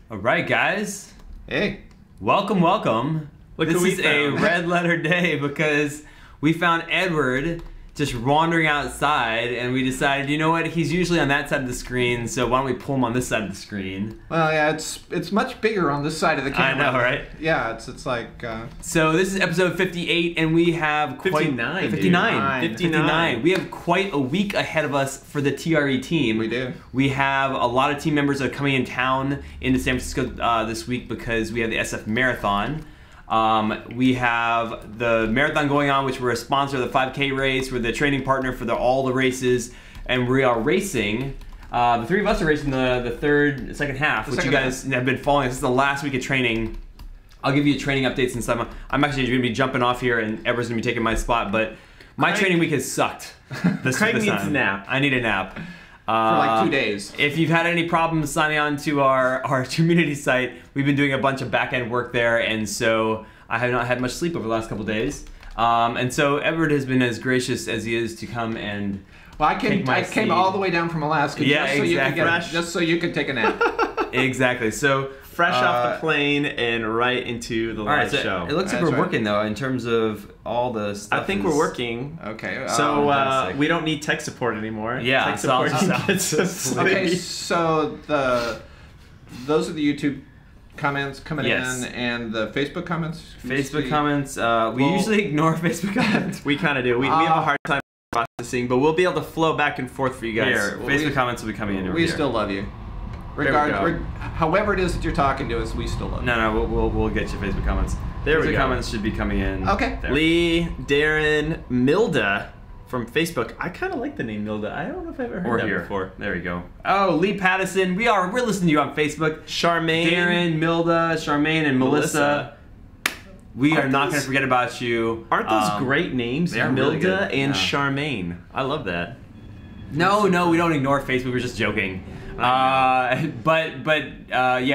All right, guys. Hey. Welcome, welcome. Look this who we is a found. red letter day because we found Edward just wandering outside, and we decided, you know what, he's usually on that side of the screen, so why don't we pull him on this side of the screen? Well, yeah, it's much bigger on this side of the camera. I know, right? Yeah, it's like... So this is episode 58, and we have quite... 59, 59. We have quite a week ahead of us for the TRE team. We do. We have a lot of team members that are coming in town into San Francisco this week because we have the SF Marathon. We have the marathon going on, which we're a sponsor of the 5K race. We're the training partner for all the races, and we are racing. The three of us are racing the second half, which you guys have been following. This is the last week of training. I'll give you training updates and stuff. I'm actually going to be jumping off here, and Edward's going to be taking my spot, but my training week has sucked. Craig needs a nap. I need a nap. For like 2 days. If you've had any problems signing on to our community site, we've been doing a bunch of back-end work there, and so I have not had much sleep over the last couple days. And so Edward has been as gracious as he is to come and well, I came all the way down from Alaska just so you could take a nap. Exactly. So fresh off the plane and right into the live show. It looks like we're working though in terms of all the stuff. I think we're working. Okay. So we don't need tech support anymore. Yeah. Tech support gets us okay. So those are the YouTube comments coming in, and the Facebook comments. Facebook comments. We usually ignore Facebook comments. We kind of do. We have a hard time processing, but we'll be able to flow back and forth for you guys. Here, Facebook comments will be coming in. We still love you. However it is that you're talking to us, we still love you. No, we'll get you Facebook comments. There we go. Comments should be coming in. Okay. There. Lee, Darren, Milda from Facebook. I kind of like the name Milda. I don't know if I've ever heard that before. There we go. Oh, Lee Pattison. We're listening to you on Facebook. Charmaine, Darren, Milda, Charmaine, and Melissa. We are not going to forget about you. Aren't those great names? They are Milda really good. and Charmaine. I love that. No, we don't ignore Facebook. We're just joking. Yeah,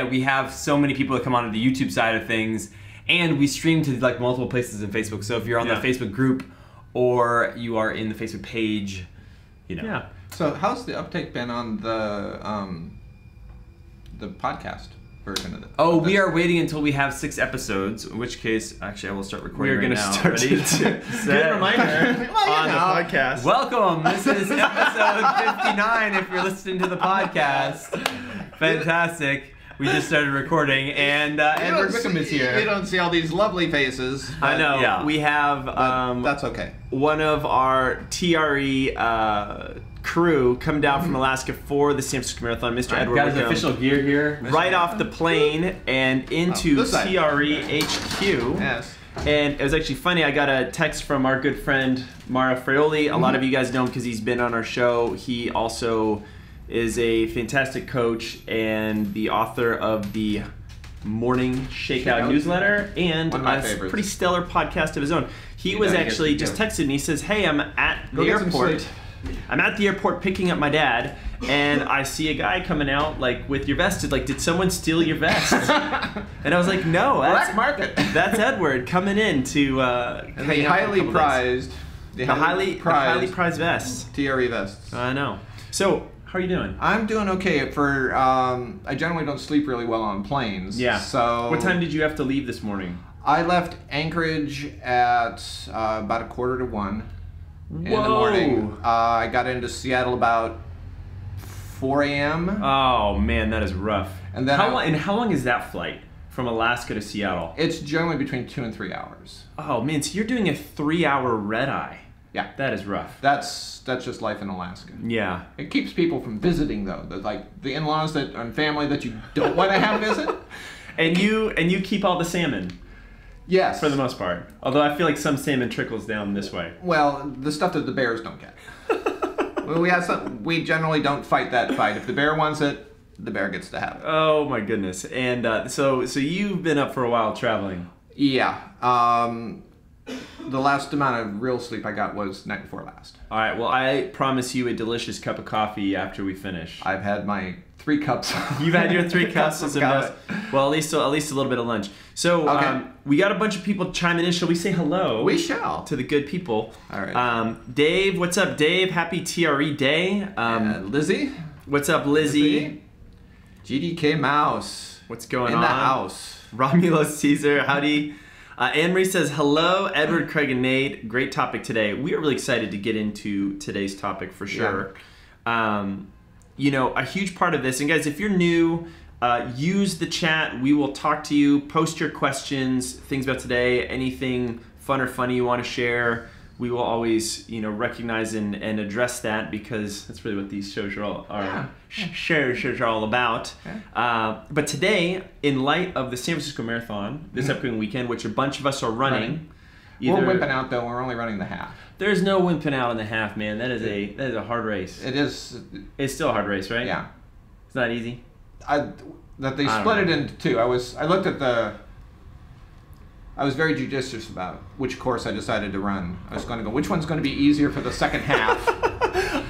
we have so many people that come onto the YouTube side of things, and we stream to like multiple places in Facebook. So if you're on the Facebook group or you are in the Facebook page, you know. Yeah. So how's the uptake been on the podcast version of it? Oh, we are waiting until we have 6 episodes, in which case, actually, I will start recording We're right now. Start Ready? Good reminder on the podcast. Welcome. This is episode 59 if you're listening to the podcast. Fantastic. We just started recording, and Edward Wickham is here. You don't see all these lovely faces. I know. Yeah. We have that's okay. One of our TRE crew come down from Alaska for the San Francisco Marathon, Mr. Edward got Wickham. his official gear here. Right off the plane and into TRE HQ. Yes. And it was actually funny, I got a text from our good friend Mara Fraioli. A lot of you guys know him because he's been on our show. He also is a fantastic coach and the author of the Morning Shakeout newsletter and a pretty stellar podcast of his own. He was actually just texted me. He says, "Hey, I'm at the airport. I'm at the airport picking up my dad, and I see a guy coming out like with your vest. It's like, did someone steal your vest?" And I was like, "No, black market. That's Edward coming in to the highly prized vest. TRE vests. I know. So, how are you doing? I'm doing okay. I generally don't sleep really well on planes. Yeah. So what time did you have to leave this morning? I left Anchorage at about 1:45 in the morning. I got into Seattle about 4 a.m. Oh man, that is rough. And then how long is that flight from Alaska to Seattle? It's generally between 2 and 3 hours. Oh man, so you're doing a 3-hour red eye. Yeah. That is rough. That's just life in Alaska. Yeah. It keeps people from visiting though. Like the in-laws and family that you don't want to have visit. And you keep all the salmon. Yes. For the most part. Although I feel like some salmon trickles down this way. Well, the stuff that the bears don't get. We generally don't fight that fight. If the bear wants it, the bear gets to have it. Oh my goodness. And so you've been up for a while traveling. Yeah. The last amount of real sleep I got was night before last. All right. Well, I promise you a delicious cup of coffee after we finish. I've had my 3 cups. You've had your 3 cups of coffee. Well, at least a little bit of lunch. So we got a bunch of people chiming in. Shall we say hello? We shall. To the good people. All right. Dave, what's up, Dave? Happy TRE Day. Lizzie. What's up, Lizzie? GDK Mouse. What's going in on? the house. Romulus Caesar, howdy. Anne-Marie says, hello, Edward, Craig, and Nate. Great topic today. We are really excited to get into today's topic for sure. Yeah. You know, a huge part of this, and guys, if you're new, use the chat. We will talk to you. Post your questions, things about today, anything fun or funny you want to share. We will always, you know, recognize and address that, because that's really what these shows are all about. Yeah. But today, in light of the San Francisco Marathon this upcoming weekend, which a bunch of us are running, we're wimping out though. We're only running the half. There's no wimping out in the half, man. That is a hard race. It is. It's still a hard race, right? Yeah. It's not easy. That they split it into two. I looked at the. I was very judicious about which course I decided to run. I was going to go, which one's going to be easier for the second half?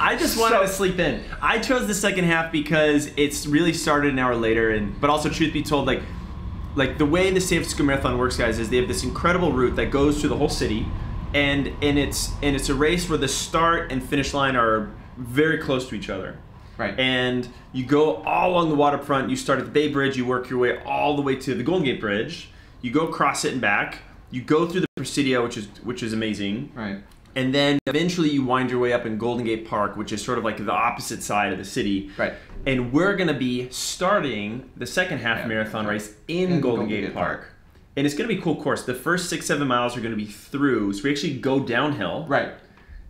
I just wanted to sleep in. I chose the second half because it's really started an hour later, but also, truth be told, like the way the San Francisco Marathon works, guys, is they have this incredible route that goes through the whole city, and it's a race where the start and finish line are very close to each other. Right. And you go all along the waterfront. You start at the Bay Bridge. You work your way all the way to the Golden Gate Bridge. You go across it and back. You go through the Presidio, which is amazing. Right. And then eventually you wind your way up in Golden Gate Park, which is sort of like the opposite side of the city. Right. And we're going to be starting the second half marathon race in Golden Gate Park. And it's going to be a cool course. The first 6-7 miles are going to be through. So we actually go downhill. Right.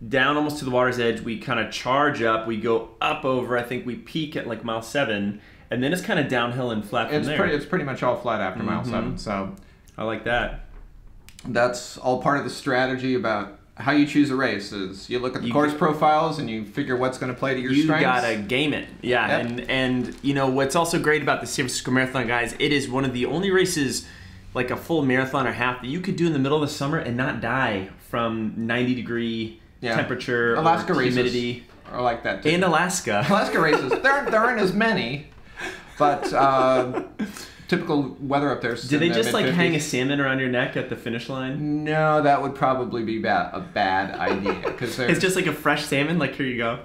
Down almost to the water's edge. We kind of charge up. We go up over. I think we peak at like mile 7. And then it's kind of downhill and flat from there. It's pretty much all flat after mile 7. So I like that. That's all part of the strategy about how you choose a race. Is you look at the course profiles and you figure what's going to play to your strengths. You gotta game it, yeah. Yep. And you know what's also great about the San Francisco Marathon, guys? It is one of the only races, like a full marathon or half, that you could do in the middle of the summer and not die from 90-degree temperature, Alaska or humidity. Races are like that too. And Alaska races. There aren't as many, but. Typical weather up there. Did they just like hang a salmon around your neck at the finish line? No, that would probably be a bad idea, because it's just like a fresh salmon. Like, here you go.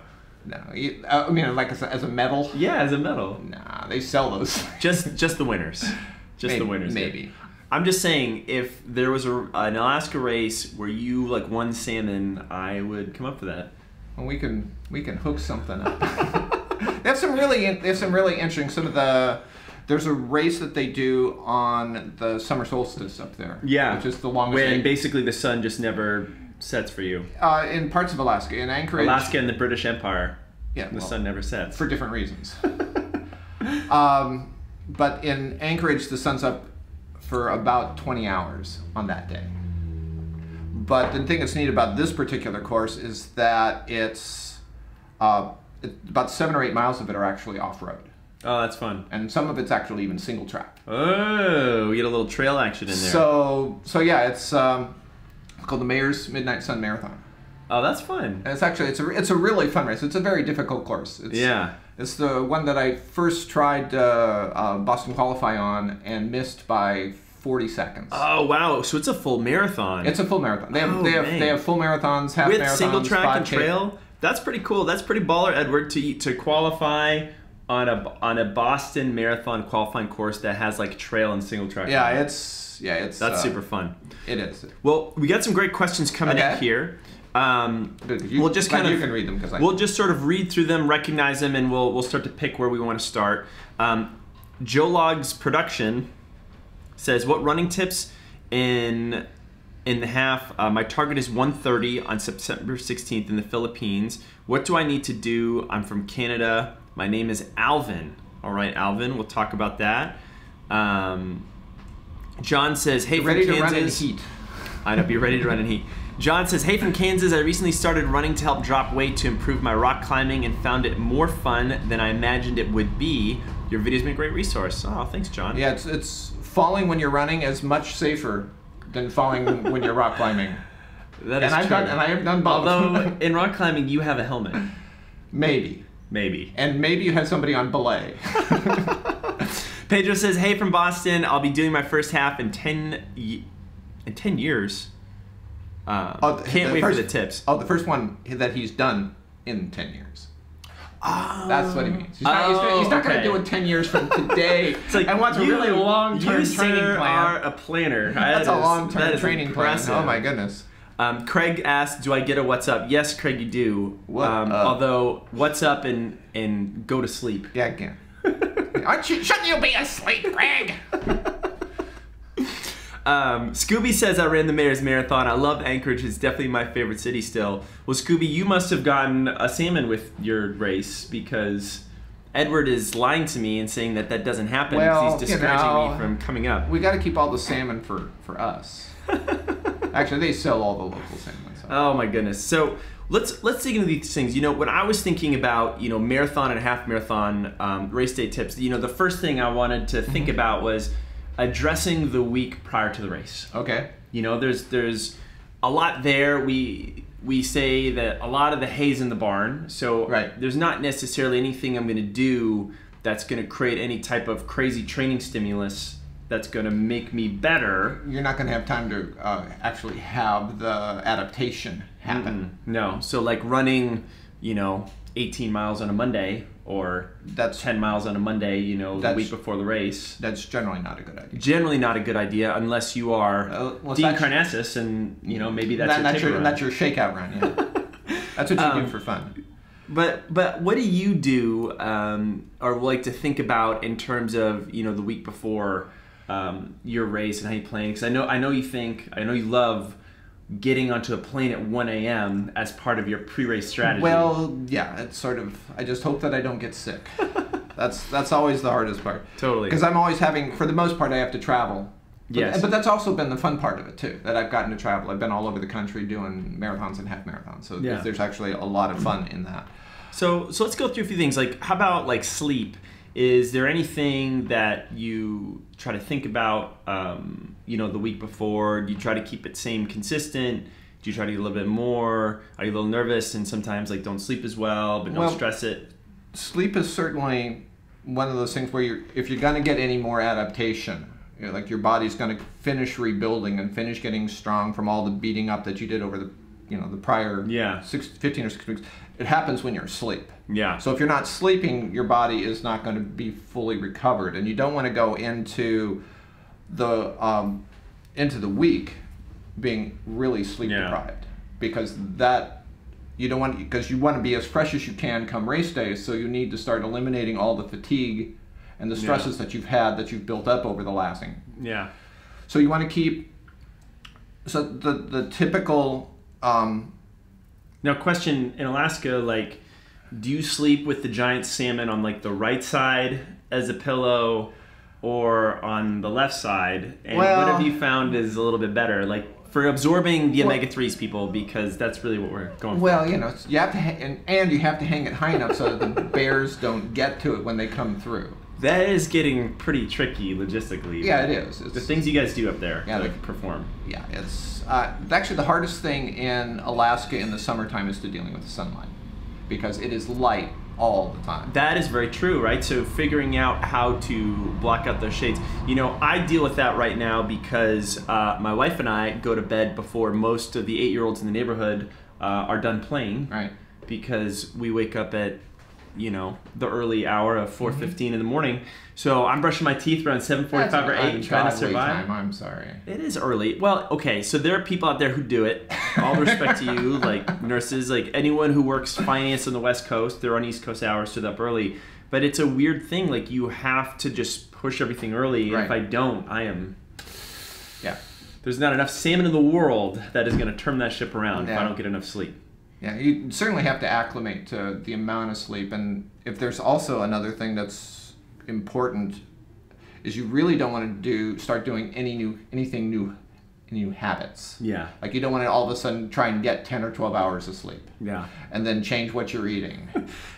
No, I mean, like as a medal. Yeah, as a medal. Nah, they sell those. just the winners. The winners. Maybe. Here. I'm just saying, if there was an Alaska race where you like won salmon, I would come up for that. Well, we can hook something up. They have some really interesting. Some of the. There's a race that they do on the summer solstice up there. Yeah. Which is the longest. When basically the sun just never sets for you. In parts of Alaska. In Anchorage. Alaska and the British Empire. Yeah. The sun never sets. For different reasons. But in Anchorage, the sun's up for about 20 hours on that day. But the thing that's neat about this particular course is that it's about 7 or 8 miles of it are actually off-road. Oh, that's fun. And some of it's actually even single track. Oh, we get a little trail action in there. So yeah, it's called the Mayor's Midnight Sun Marathon. Oh, that's fun. And it's actually it's a really fun race. It's a very difficult course. It's the one that I first tried Boston Qualify on and missed by 40 seconds. Oh wow! So it's a full marathon. It's a full marathon. They have full marathons, half marathons, with single track and trail. That's pretty cool. That's pretty baller, Edward, to qualify on a Boston Marathon qualifying course that has like trail and single track. Yeah, it's that's super fun. It is. Well, we got some great questions coming in here. We'll just kind of you can read them, because we'll just sort of read through them, recognize them, and we'll start to pick where we want to start. Joe Logs Production says, "What running tips in the half? My target is 1:30 on September 16th in the Philippines. What do I need to do? I'm from Canada. My name is Alvin." All right, Alvin, we'll talk about that. John says, "Hey, ready from to Kansas." Run in heat. I know, be ready to run in heat. John says, "Hey, from Kansas. I recently started running to help drop weight to improve my rock climbing and found it more fun than I imagined it would be. Your video's been a great resource." Oh, thanks, John. Yeah, it's falling when you're running is much safer than falling when you're rock climbing. That is true. I have done both. Although in rock climbing you have a helmet. Maybe. And maybe you have somebody on belay. Pedro says, "Hey, from Boston. I'll be doing my first half in 10 years. Can't wait for the tips." Oh, the first one that he's done in 10 years. That's what he means. He's not going to do it 10 years from today. It's like, and what's a really long-term training plan. Are a planner. That's a long-term training plan. Oh my goodness. Craig asked, "Do I get a what's up?" Yes, Craig, you do. Although, what's up and go to sleep. Yeah, I can. Shouldn't you be asleep, Craig? Scooby says, I ran the Mayor's Marathon. I love Anchorage. It's definitely my favorite city still. Well, Scooby, you must have gotten a salmon with your race because Edward is lying to me and saying that doesn't happen because he's discouraging me from coming up. We got to keep all the salmon for us. Actually, they sell all the local salmon. So. Oh my goodness. So let's dig into these things. You know, when I was thinking about, you know, marathon and half marathon race day tips, you know, the first thing I wanted to think about was addressing the week prior to the race. Okay. You know, there's a lot there. We say that a lot of the hay's in the barn, so there's not necessarily anything I'm going to do that's going to create any type of crazy training stimulus that's going to make me better. You're not going to have time to actually have the adaptation happen. No. So like running, you know, 18 miles on a Monday or 10 miles on a Monday, you know, the week before the race. That's generally not a good idea. Generally not a good idea unless you are Dean Karnassus and, you know, maybe that's your shakeout run. Yeah. That's what you do for fun. But what do you do or like to think about in terms of, you know, the week before your race and how you plan? Because I know you love getting onto a plane at 1 a.m. as part of your pre-race strategy. Well, yeah, it's sort of, I just hope that I don't get sick. That's always the hardest part. Totally. Because I'm always having, for the most part, I have to travel. Yes. But that's also been the fun part of it, too, that I've gotten to travel. I've been all over the country doing marathons and half marathons. So there's actually a lot of fun in that. So let's go through a few things. Like, how about, like, sleep? Is there anything that you try to think about, you know, the week before? Do you try to keep it consistent? Do you try to get a little bit more? Are you a little nervous and sometimes like don't sleep as well, but don't stress it? Sleep is certainly one of those things where if you're going to get any more adaptation, you know, like your body's going to finish rebuilding and finish getting strong from all the beating up that you did over the, you know, the prior 15 or 6 weeks. It happens when you're asleep. Yeah. So if you're not sleeping, your body is not going to be fully recovered, and you don't want to go into the week being really sleep deprived, because you want to be as fresh as you can come race day. So you need to start eliminating all the fatigue and the stresses that you've built up over the lasting. Yeah. So you want to keep the typical. Now, question in Alaska, like, do you sleep with the giant salmon on like the right side as a pillow or on the left side? And what have you found is a little bit better, like for absorbing the omega-3s, people, because that's really what we're going for. Well, you know, you have to and you have to hang it high enough so that the bears don't get to it when they come through. That is getting pretty tricky logistically. Yeah, it is. The things you guys do up there to perform. Yeah, it's actually the hardest thing in Alaska in the summertime is dealing with the sunlight, because it is light all the time. That is very true, right? So figuring out how to block out those shades. You know, I deal with that right now because my wife and I go to bed before most of the 8-year-olds in the neighborhood are done playing. Right. Because we wake up at, you know, the early hour of 4:15 in the morning. So I'm brushing my teeth around 7:45 or 8 trying to survive. Time. I'm sorry. It is early. Well, okay, so there are people out there who do it. All respect to you, like nurses, like anyone who works finance on the West Coast, they're on East Coast hours, so they're up early. But it's a weird thing, like you have to just push everything early. And if I don't, I am... Yeah. There's not enough salmon in the world that is going to turn that ship around if I don't get enough sleep. Yeah, you certainly have to acclimate to the amount of sleep. And if there's also another thing that's important, is you really don't want to start doing anything new habits. Yeah. Like you don't want to all of a sudden try and get 10 or 12 hours of sleep. Yeah. And then change what you're eating.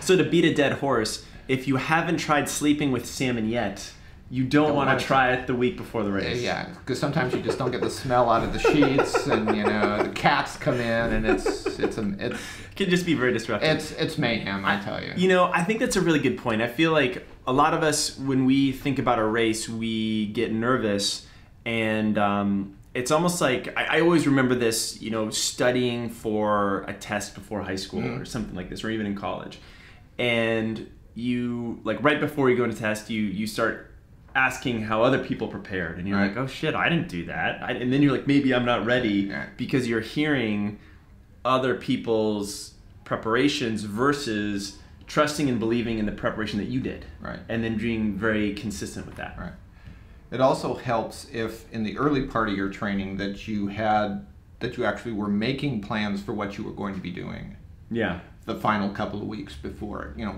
So to beat a dead horse, if you haven't tried sleeping with salmon yet, you don't want to try it the week before the race. Yeah, because sometimes you just don't get the smell out of the sheets, and you know the cats come in, and it can just be very disruptive. It's mayhem, I tell you. You know, I think that's a really good point. I feel like a lot of us, when we think about a race, we get nervous, and it's almost like I always remember this. You know, studying for a test before high school or something like this, or even in college. and you, like, right before you go into test, you start asking how other people prepared, and you're Right. like, oh shit, I didn't do that. And then you're like, maybe I'm not ready, Yeah. because you're hearing other people's preparations versus trusting and believing in the preparation that you did. Right. And then being very consistent with that. Right. It also helps if in the early part of your training that you actually were making plans for what you were going to be doing Yeah. the final couple of weeks before. You know,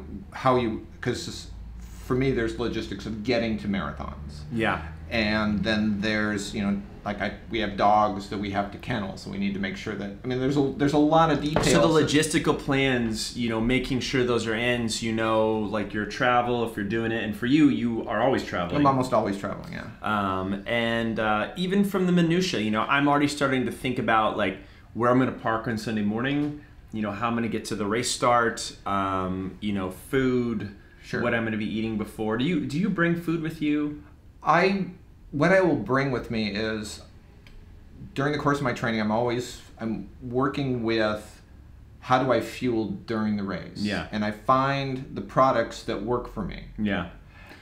because for me, there's logistics of getting to marathons. Yeah. And then there's, you know, like we have dogs that we have to kennel, so we need to make sure that, I mean, there's a lot of details. So the logistical plans, you know, making sure those are in, so you know, like your travel, if you're doing it, and for you are always traveling. I'm almost always traveling, yeah. And even from the minutia, you know, I'm already starting to think about like where I'm going to park on Sunday morning, you know, how I'm going to get to the race start, you know, food, Sure. what I'm going to be eating before. Do you bring food with you? What I will bring with me is, during the course of my training, I'm working with how do I fuel during the race. Yeah. And I find the products that work for me. Yeah.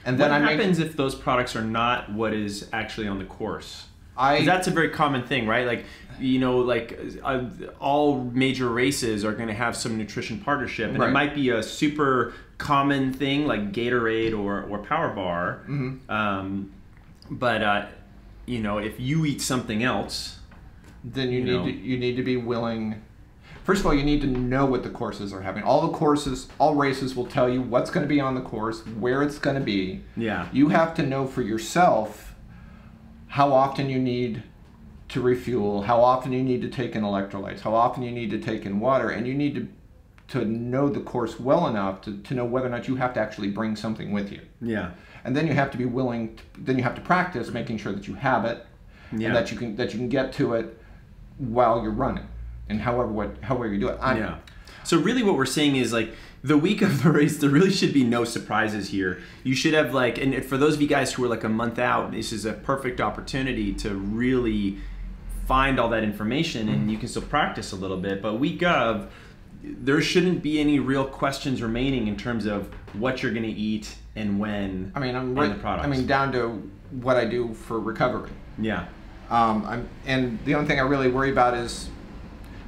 And then what happens if those products are not what is actually on the course? 'Cause I that's a very common thing, right? Like, you know, like all major races are going to have some nutrition partnership, and Right. it might be a super common thing like Gatorade or Power Bar. Mhm. But you know, if you eat something else, then you know. you need to be willing. First of all, you need to know what the courses are having. All races will tell you what's going to be on the course, where it's going to be. yeah, You have to know for yourself how often you need to refuel, how often you need to take in electrolytes, how often you need to take in water, and you need to know the course well enough to know whether or not you have to actually bring something with you. yeah, And then you have to be willing then you have to practice making sure that you have it, yeah. and that you can get to it while you're running, and however you do it. Yeah. So really what we're saying is like the week of the race, there really should be no surprises here. You should have like, and for those of you guys who are like a month out, this is a perfect opportunity to really find all that information, and you can still practice a little bit. But week of, there shouldn't be any real questions remaining in terms of what you're going to eat and when. I mean, and the products. down to what I do for recovery. Yeah. And the only thing I really worry about is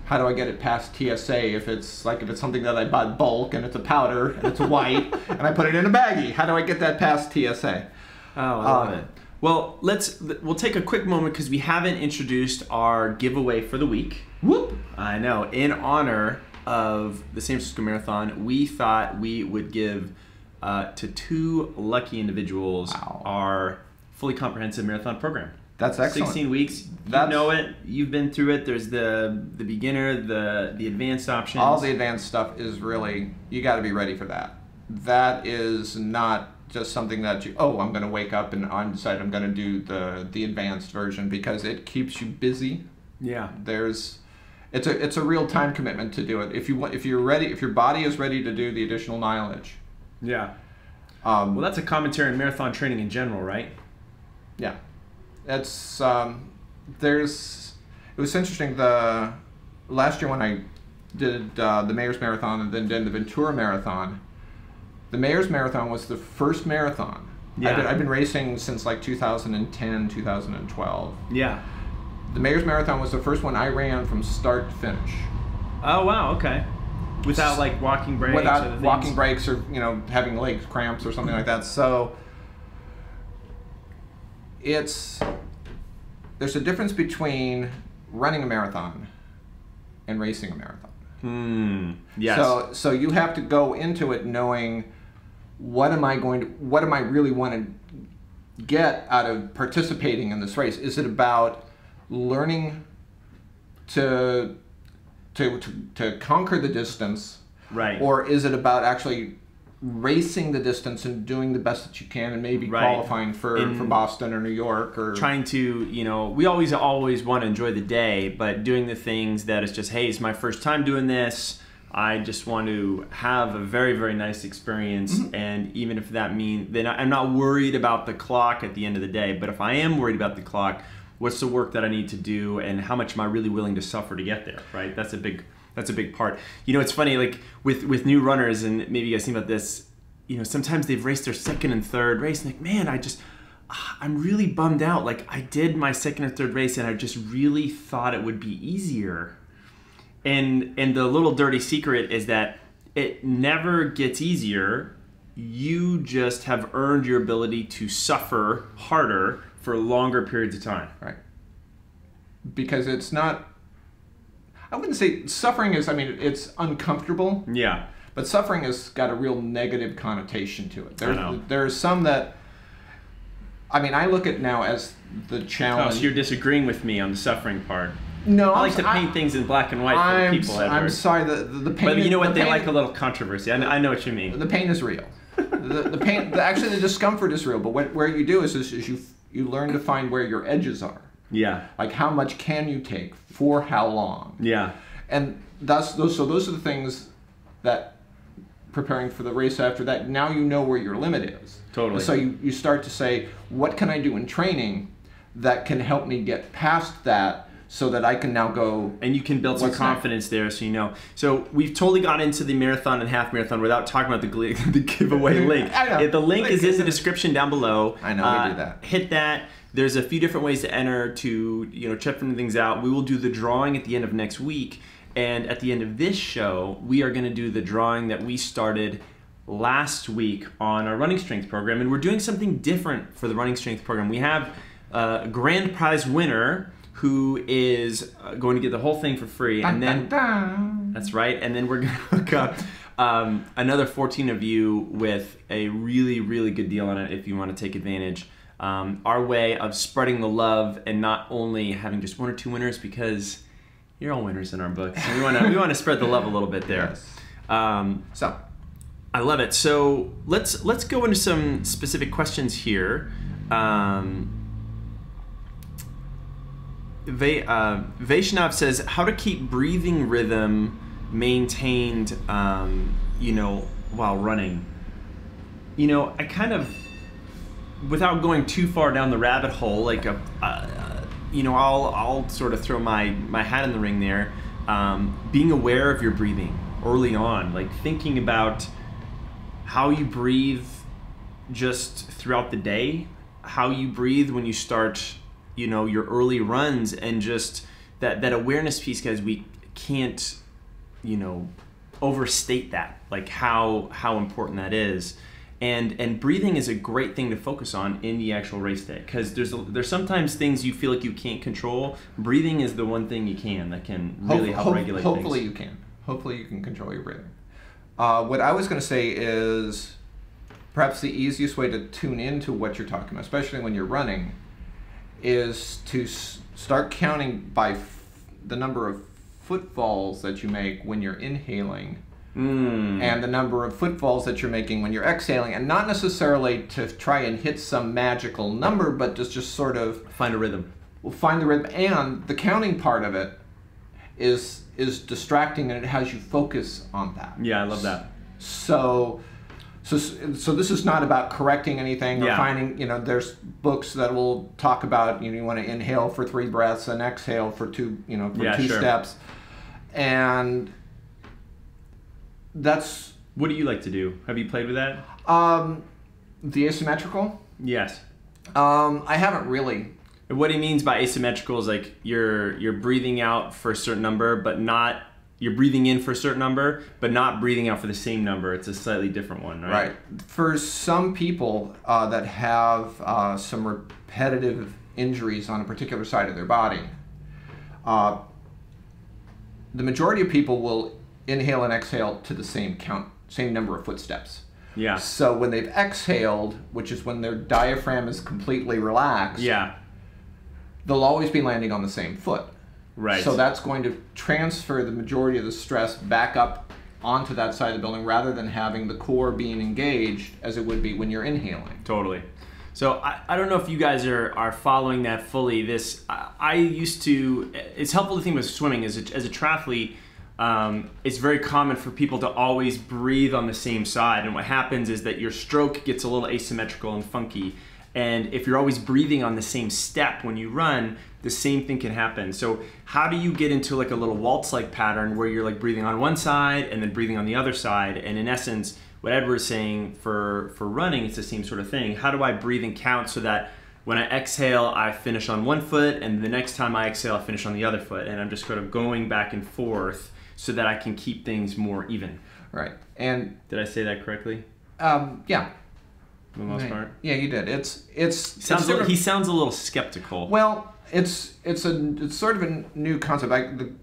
how do I get it past TSA if it's something that I bought bulk and it's a powder and it's white and I put it in a baggie. How do I get that past TSA? Oh, I love it. Well, we'll take a quick moment because we haven't introduced our giveaway for the week. Whoop! I know. In honor of the San Francisco Marathon, we thought we would give to 2 lucky individuals Wow. our fully comprehensive marathon program. That's excellent. 16 weeks. You know it. You've been through it. There's the beginner, the advanced options. All the advanced stuff is really, you got to be ready for that. That is not just something that I'm going to wake up and decide I'm going to do the advanced version, because it keeps you busy. Yeah. It's a real time commitment to do it. If you're ready, if your body is ready to do the additional mileage. Yeah. Well, that's a commentary on marathon training in general, right? Yeah. It's it was interesting. The last year when I did the Mayor's Marathon and then did the Ventura Marathon, the Mayor's Marathon was the first marathon. Yeah. I've been racing since like 2010, 2012. Yeah. The Mayor's Marathon was the first one I ran from start to finish. Oh wow. Okay. Without like walking breaks. Without walking breaks or having leg cramps or something like that. So there's a difference between running a marathon and racing a marathon. Yes. So you have to go into it knowing what am I really want to get out of participating in this race? Is it about learning to conquer the distance, right? Or is it about actually racing the distance and doing the best that you can and maybe qualifying for Boston or New York, or trying to, we always want to enjoy the day, but doing the things that is just, hey, it's my first time doing this. I just want to have a very, very nice experience. Mm-hmm. And even if that means, then I'm not worried about the clock at the end of the day. But if I am worried about the clock, what's the work that I need to do and how much am I really willing to suffer to get there, right? That's a big That's a big part. You know, it's funny, like with new runners, and maybe you guys think about this, you know, sometimes they've raced their second and third race and like, man, I'm really bummed out. Like I did my second or third race and I just really thought it would be easier. And the little dirty secret is that it never gets easier. You just have earned your ability to suffer harder for longer periods of time. Right. Because it's not, I wouldn't say suffering is, I mean, it's uncomfortable. Yeah. But suffering has got a real negative connotation to it. I know. There's some that, I mean, I look at now as the challenge. Oh, so you're disagreeing with me on the suffering part. No, I like to paint things in black and white for people, Edward. I'm sorry, the pain. But you know what? They pain, like a little controversy. I know what you mean. The pain is real. the pain, actually, the discomfort is real. But where you do is you learn to find where your edges are. Yeah. Like how much can you take for how long? Yeah. And those are the things that preparing for the race after that. Now you know where your limit is. Totally. So you start to say, what can I do in training that can help me get past that? So that I can now go... And you can build some confidence there, so you know. So we've totally got into the marathon and half marathon without talking about the giveaway link. I know. The link is in the description down below. I know, we do that. Hit that. There's a few different ways to enter to, you know, check different things out. We will do the drawing at the end of next week. And at the end of this show, we are going to do the drawing that we started last week on our running strength program. And we're doing something different for the running strength program. We have a grand prize winner who is going to get the whole thing for free, and then that's right. And then we're going to hook up another 14 of you with a really, really good deal on it if you want to take advantage. Our way of spreading the love and not only having just one or two winners, because you're all winners in our book. So we want to spread the love a little bit there. Yes. So I love it. So let's go into some specific questions here. Vaishnav says, how to keep breathing rhythm maintained, you know, while running. You know, I kind of, without going too far down the rabbit hole, like, you know, I'll sort of throw my hat in the ring there. Being aware of your breathing early on, like thinking about how you breathe just throughout the day, how you breathe when you start, you know, your early runs, and just that awareness piece, guys. We can't, you know, overstate that, like how important that is. And breathing is a great thing to focus on in the actual race day, because there's sometimes things you feel like you can't control. Breathing is the one thing you can, that can really help regulate things. Hopefully you can. Hopefully you can control your breathing. What I was going to say is perhaps the easiest way to tune into what you're talking about, especially when you're running, is to start counting by the number of footfalls that you make when you're inhaling. And the number of footfalls that you're making when you're exhaling, and not necessarily to try and hit some magical number, but just sort of find a rhythm. Well, find the rhythm, and the counting part of it is distracting, and it has you focus on that. Yeah, I love that. So this is not about correcting anything or finding, you know, there's books that will talk about, you know, you want to inhale for 3 breaths and exhale for 2, you know, for 2 steps, and that's... What do you like to do? Have you played with that? The asymmetrical? Yes. I haven't really. What he means by asymmetrical is like you're breathing out for a certain number, but not... You're breathing in for a certain number, but not breathing out for the same number. It's a slightly different one, right? Right. For some people that have some repetitive injuries on a particular side of their body, the majority of people will inhale and exhale to the same number of footsteps. Yeah. So when they've exhaled, which is when their diaphragm is completely relaxed, they'll always be landing on the same foot. Right. So that's going to transfer the majority of the stress back up onto that side of the building, rather than having the core being engaged as it would be when you're inhaling. Totally. So I don't know if you guys are following that fully. I used to, it's helpful to think with swimming as a triathlete. It's very common for people to always breathe on the same side, and what happens is that your stroke gets a little asymmetrical and funky. And if you're always breathing on the same step when you run, the same thing can happen. So how do you get into like a little waltz-like pattern where you're like breathing on one side and then breathing on the other side? And in essence, what Edward is saying for running, it's the same sort of thing. How do I breathe and count so that when I exhale, I finish on one foot, and the next time I exhale, I finish on the other foot, and I'm just sort of going back and forth so that I can keep things more even. Right. And did I say that correctly? Yeah. For the most part. Yeah, you did. He sounds a little skeptical. Well, it's sort of a new concept. The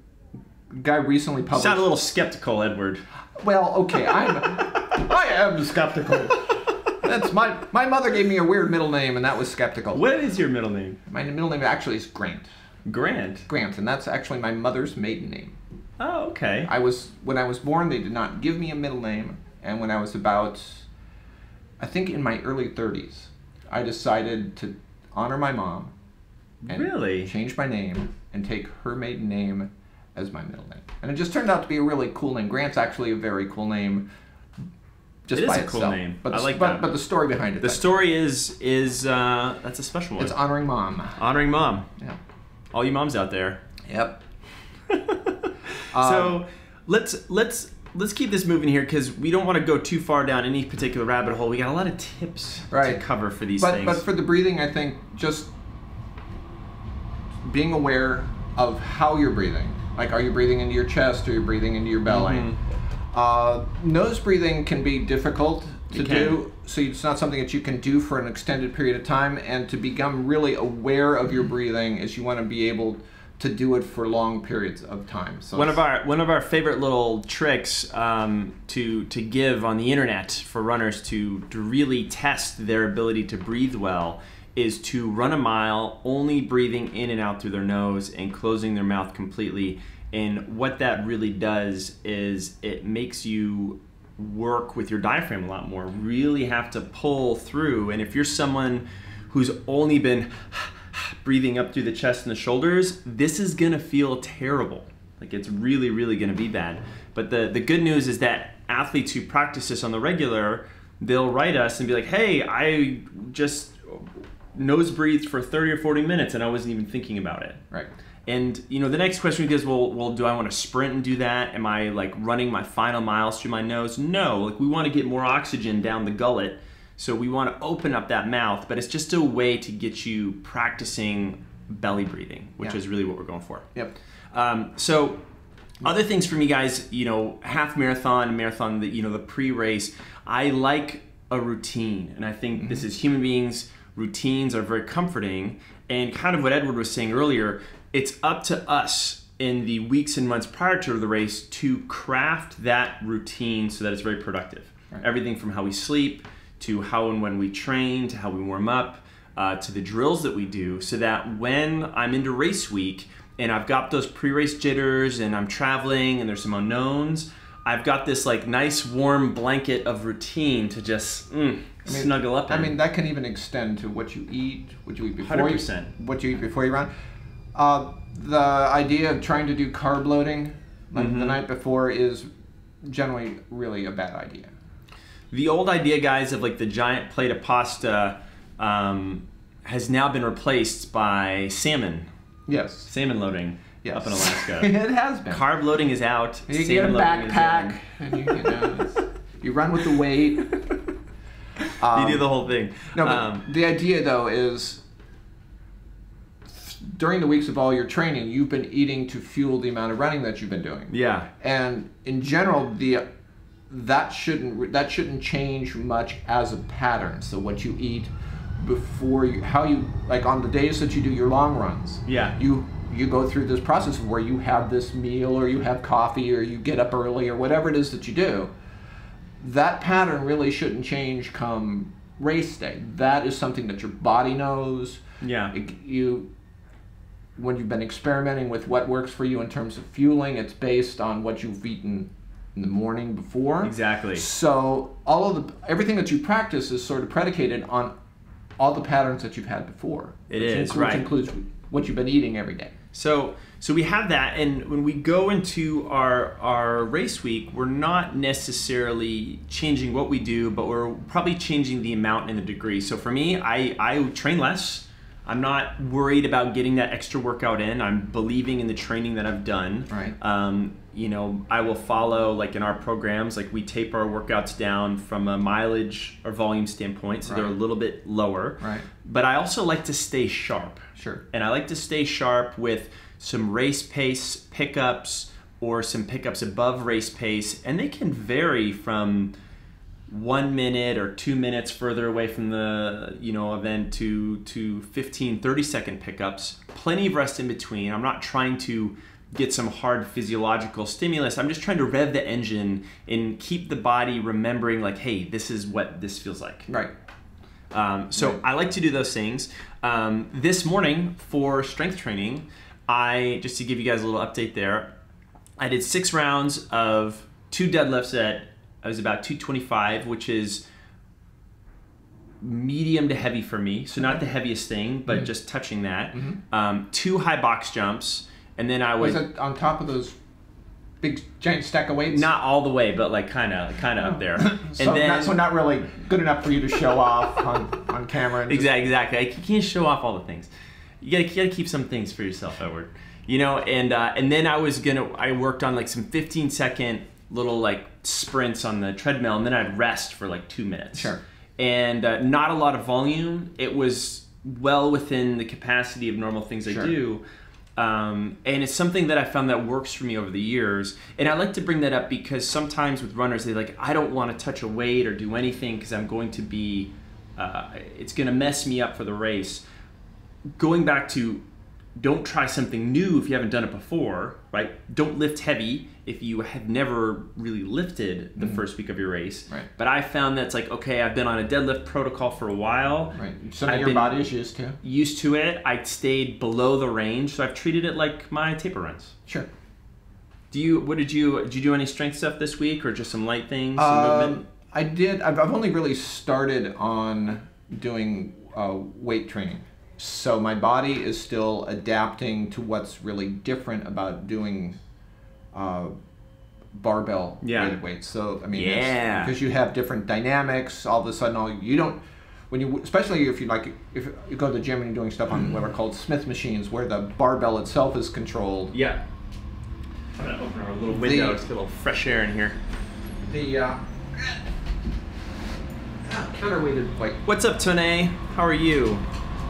guy recently published. You sound a little skeptical, Edward. Well, okay, I am skeptical. That's my mother gave me a weird middle name, and that was skeptical. What is your middle name? My middle name actually is Grant. Grant. Grant, and that's actually my mother's maiden name. Oh, okay. When I was born, they did not give me a middle name, and when I was about, I think in my early 30s, I decided to honor my mom and really change my name and take her maiden name as my middle name. And it just turned out to be a really cool name. Grant's actually a very cool name. Just it by is a itself. cool name. But I like that. But the story behind it. The story is that's a special one. It's honoring mom. Honoring mom. Yeah. All you moms out there. Yep. So let's keep this moving here because we don't want to go too far down any particular rabbit hole. We got a lot of tips to cover for these things. But for the breathing, I think just being aware of how you're breathing. Like, are you breathing into your chest or are you breathing into your belly? Mm-hmm. Nose breathing can be difficult to do, so it's not something that you can do for an extended period of time. And to become really aware of your breathing is you want to be able to do it for long periods of time. So one of our favorite little tricks to give on the internet for runners to really test their ability to breathe well is to run a mile only breathing in and out through their nose and closing their mouth completely. And what that really does is it makes you work with your diaphragm a lot more, really have to pull through. And if you're someone who's only been breathing up through the chest and the shoulders, this is gonna feel terrible. Like, it's really, really gonna be bad. But the good news is that athletes who practice this on the regular, they'll write us and be like, hey, I just nose breathed for 30 or 40 minutes and I wasn't even thinking about it. Right. And the next question is, well, do I want to sprint and do that? Am I like running my final miles through my nose? No, like we want to get more oxygen down the gullet. So we want to open up that mouth, but it's just a way to get you practicing belly breathing, which is really what we're going for. Yep. So other things for me, guys, half marathon, the pre-race, I like a routine. And I think this is human beings, routines are very comforting. And kind of what Edward was saying earlier, it's up to us in the weeks and months prior to the race to craft that routine so that it's very productive. Right. Everything from how we sleep, to how and when we train, to how we warm up, to the drills that we do, so that when I'm into race week and I've got those pre-race jitters and I'm traveling and there's some unknowns, I've got this like nice warm blanket of routine to just snuggle up in. I mean, that can even extend to what you eat before 100%. What you eat before you run. The idea of trying to do carb loading like the night before is generally really a bad idea. The old idea, guys, of like the giant plate of pasta has now been replaced by salmon. Yes. Salmon loading up in Alaska. It has been. Carb loading is out. You get a backpack and you run with the weight. You do the whole thing. No, but the idea though is during the weeks of all your training, you've been eating to fuel the amount of running that you've been doing. Yeah. And in general, that shouldn't change much as a pattern. So what you eat before how you like on the days that you do your long runs. Yeah. You go through this process where you have this meal or you have coffee or you get up early or whatever it is that you do. That pattern really shouldn't change come race day. That is something that your body knows. Yeah. When you've been experimenting with what works for you in terms of fueling, it's based on what you've eaten in the morning before. Exactly. So everything that you practice is sort of predicated on all the patterns that you've had before. It is, right. Which includes what you've been eating every day. So we have that, and when we go into our race week, we're not necessarily changing what we do, but we're probably changing the amount and the degree. So for me, I train less. I'm not worried about getting that extra workout in. I'm believing in the training that I've done. Right. You know, I will follow, like in our programs, like we tape our workouts down from a mileage or volume standpoint, so they're a little bit lower. Right. But I also like to stay sharp. Sure. And I like to stay sharp with some race pace pickups or some pickups above race pace, and they can vary from 1 minute or 2 minutes further away from the event to 15, 30-second pickups. Plenty of rest in between. I'm not trying to get some hard physiological stimulus. I'm just trying to rev the engine and keep the body remembering, like, hey, this is what this feels like. Right. So I like to do those things. This morning for strength training, just to give you guys a little update there, I did 6 rounds of 2 deadlifts I was about 225, which is medium to heavy for me. So not the heaviest thing, but just touching that. 2 high box jumps, and then I was it on top of those big giant stack of weights? Not all the way, but like kind of up there. So, and then, not really good enough for you to show off on camera. And exactly. I can't show off all the things. You gotta keep some things for yourself, Edward. You know, and then I worked on like some 15-second little like sprints on the treadmill, and then I'd rest for like 2 minutes. Sure. And not a lot of volume. It was well within the capacity of normal things I do. And it's something that I found that works for me over the years. And I like to bring that up because sometimes with runners, they're like, I don't want to touch a weight or do anything because I'm going to be, it's going to mess me up for the race. Going back to, don't try something new if you haven't done it before, right? Don't lift heavy if you have never really lifted the first week of your race. Right. But I found that's like, okay, I've been on a deadlift protocol for a while. Right. Some of your body is used to. Used to it. I stayed below the range, so I've treated it like my taper runs. Sure. Did you do any strength stuff this week, or just some light things, some movement? I did. I've only really started on doing weight training. So my body is still adapting to what's really different about doing barbell weighted weights. So I mean, because you have different dynamics. All of a sudden, especially if you go to the gym and you're doing stuff on what are called Smith machines, where the barbell itself is controlled. Yeah. I'm gonna open our little window to get a little fresh air in here. The counterweighted weight. What's up, Tone? How are you?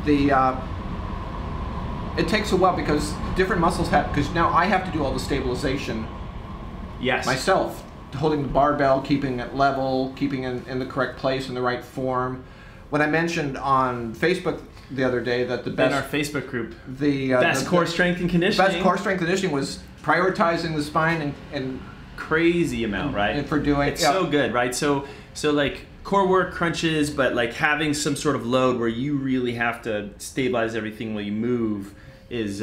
It takes a while because different muscles because now I have to do all the stabilization myself, holding the barbell, keeping it level, keeping it in the correct place, in the right form. When I mentioned on Facebook the other day that the best... In our Facebook group. The best core strength and conditioning. Best core strength and conditioning was prioritizing the spine and crazy amount, right? And for doing... It's so good, right? So like... core work, crunches, but like having some sort of load where you really have to stabilize everything while you move is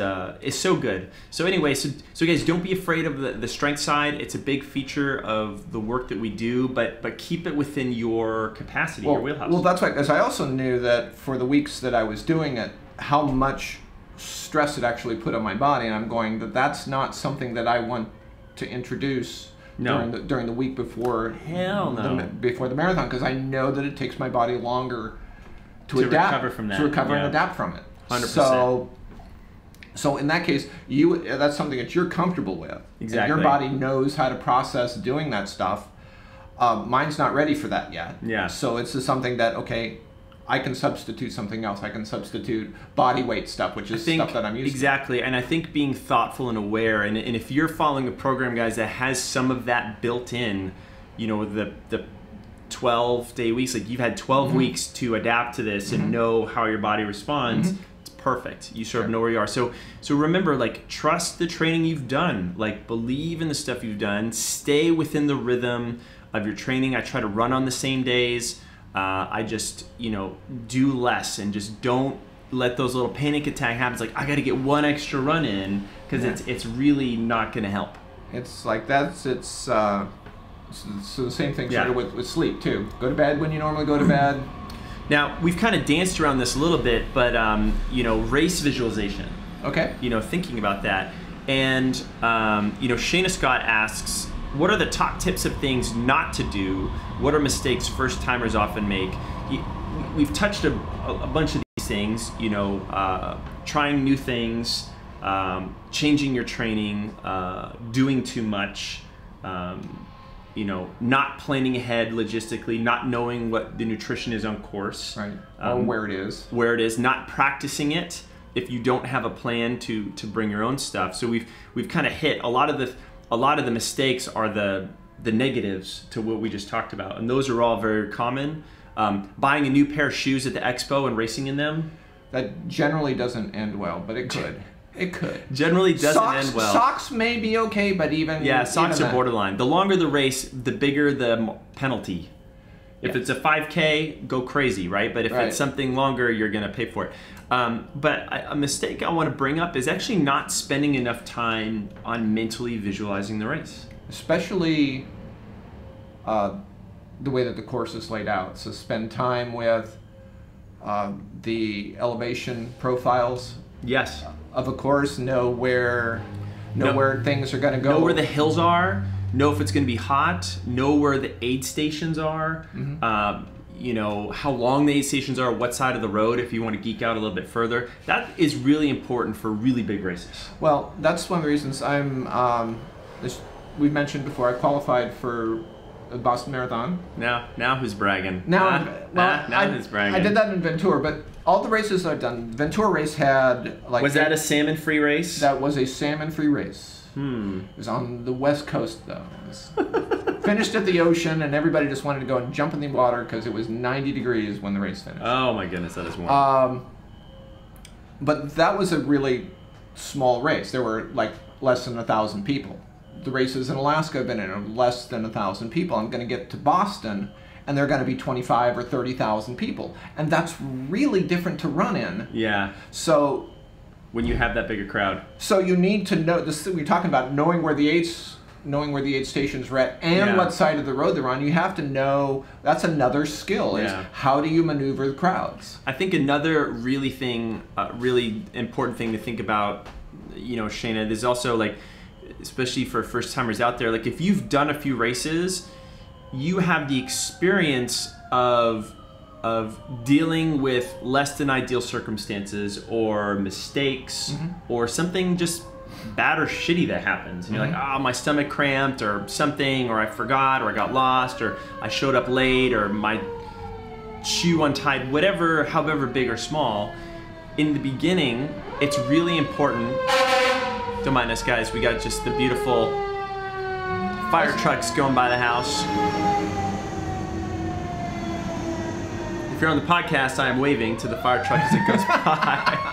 so good. So anyway, so guys, don't be afraid of the strength side. It's a big feature of the work that we do, but keep it within your capacity, your wheelhouse. Well, that's right, because I also knew that for the weeks that I was doing it, how much stress it actually put on my body, and I'm going that's not something that I want to introduce. No. During the week before before the marathon, because I know that it takes my body longer to adapt, recover from that. To recover and adapt from it. 100%. So in that case, that's something that you're comfortable with. Exactly. And your body knows how to process doing that stuff. Mine's not ready for that yet. Yeah. So it's just something that, okay, I can substitute something else. I can substitute body weight stuff, which is stuff that I'm used to. Exactly, and I think being thoughtful and aware, and if you're following a program, guys, that has some of that built in, the 12-day weeks, like you've had 12 weeks to adapt to this and know how your body responds, it's perfect. You sort of know where you are. So remember, like, trust the training you've done. Like, believe in the stuff you've done. Stay within the rhythm of your training. I try to run on the same days. I just, do less and just don't let those little panic attack happen. It's like, I got to get one extra run in because it's really not going to help. It's like so the same thing sort of with sleep too. Go to bed when you normally go to bed. Now, we've kind of danced around this a little bit, but, race visualization. Okay. Thinking about that. And, Shayna Scott asks, what are the top tips of things not to do? What are mistakes first-timers often make? We've touched a bunch of these things, trying new things, changing your training, doing too much, not planning ahead logistically, not knowing what the nutrition is on course. Right. Or where it is. Where it is, not practicing it if you don't have a plan to bring your own stuff. So we've kind of hit a lot of the mistakes are the negatives to what we just talked about, and those are all very common. Buying a new pair of shoes at the expo and racing in them. That generally doesn't end well, but it could. It could. Generally doesn't end well. Socks may be okay, but even... Yeah, socks are borderline. The longer the race, the bigger the penalty. If it's a 5K, go crazy, right? But if it's something longer, you're going to pay for it. But a mistake I want to bring up is actually not spending enough time on mentally visualizing the race. Especially the way that the course is laid out. So spend time with the elevation profiles. Yes. Of a course, know where things are going to go. Know where the hills are. Know if it's going to be hot. Know where the aid stations are. Mm-hmm. How long the aid stations are. What side of the road, if you want to geek out a little bit further. That is really important for really big races. Well, that's one of the reasons we've mentioned before, I qualified for the Boston Marathon. Now who's bragging? Now who's bragging? I did that in Ventura, but all the races I've done, Ventura race had Was that a salmon-free race? That was a salmon-free race. It was on the West Coast, though. It was finished at the ocean, and everybody just wanted to go and jump in the water because it was 90 degrees when the race finished. Oh my goodness, that is warm. But that was a really small race. There were like less than 1,000 people. The races in Alaska have been in less than 1,000 people. I'm going to get to Boston, and there are going to be 25 or 30,000 people, and that's really different to run in. Yeah. So when you have that bigger crowd. So you need to know this. We're talking about knowing where the aid stations are at and what side of the road they're on. You have to know. That's another skill. Is how do you maneuver the crowds? I think another really important thing to think about, Shayna, there's also like, especially for first timers out there, like if you've done a few races, you have the experience of dealing with less than ideal circumstances or mistakes or something just bad or shitty that happens. And you're like, oh, my stomach cramped or something, or I forgot, or I got lost, or I showed up late, or my shoe untied, whatever, however big or small. In the beginning, it's really important. Don't mind us, guys. We got just the beautiful fire trucks going by the house. If you're on the podcast, I am waving to the fire truck as it goes by.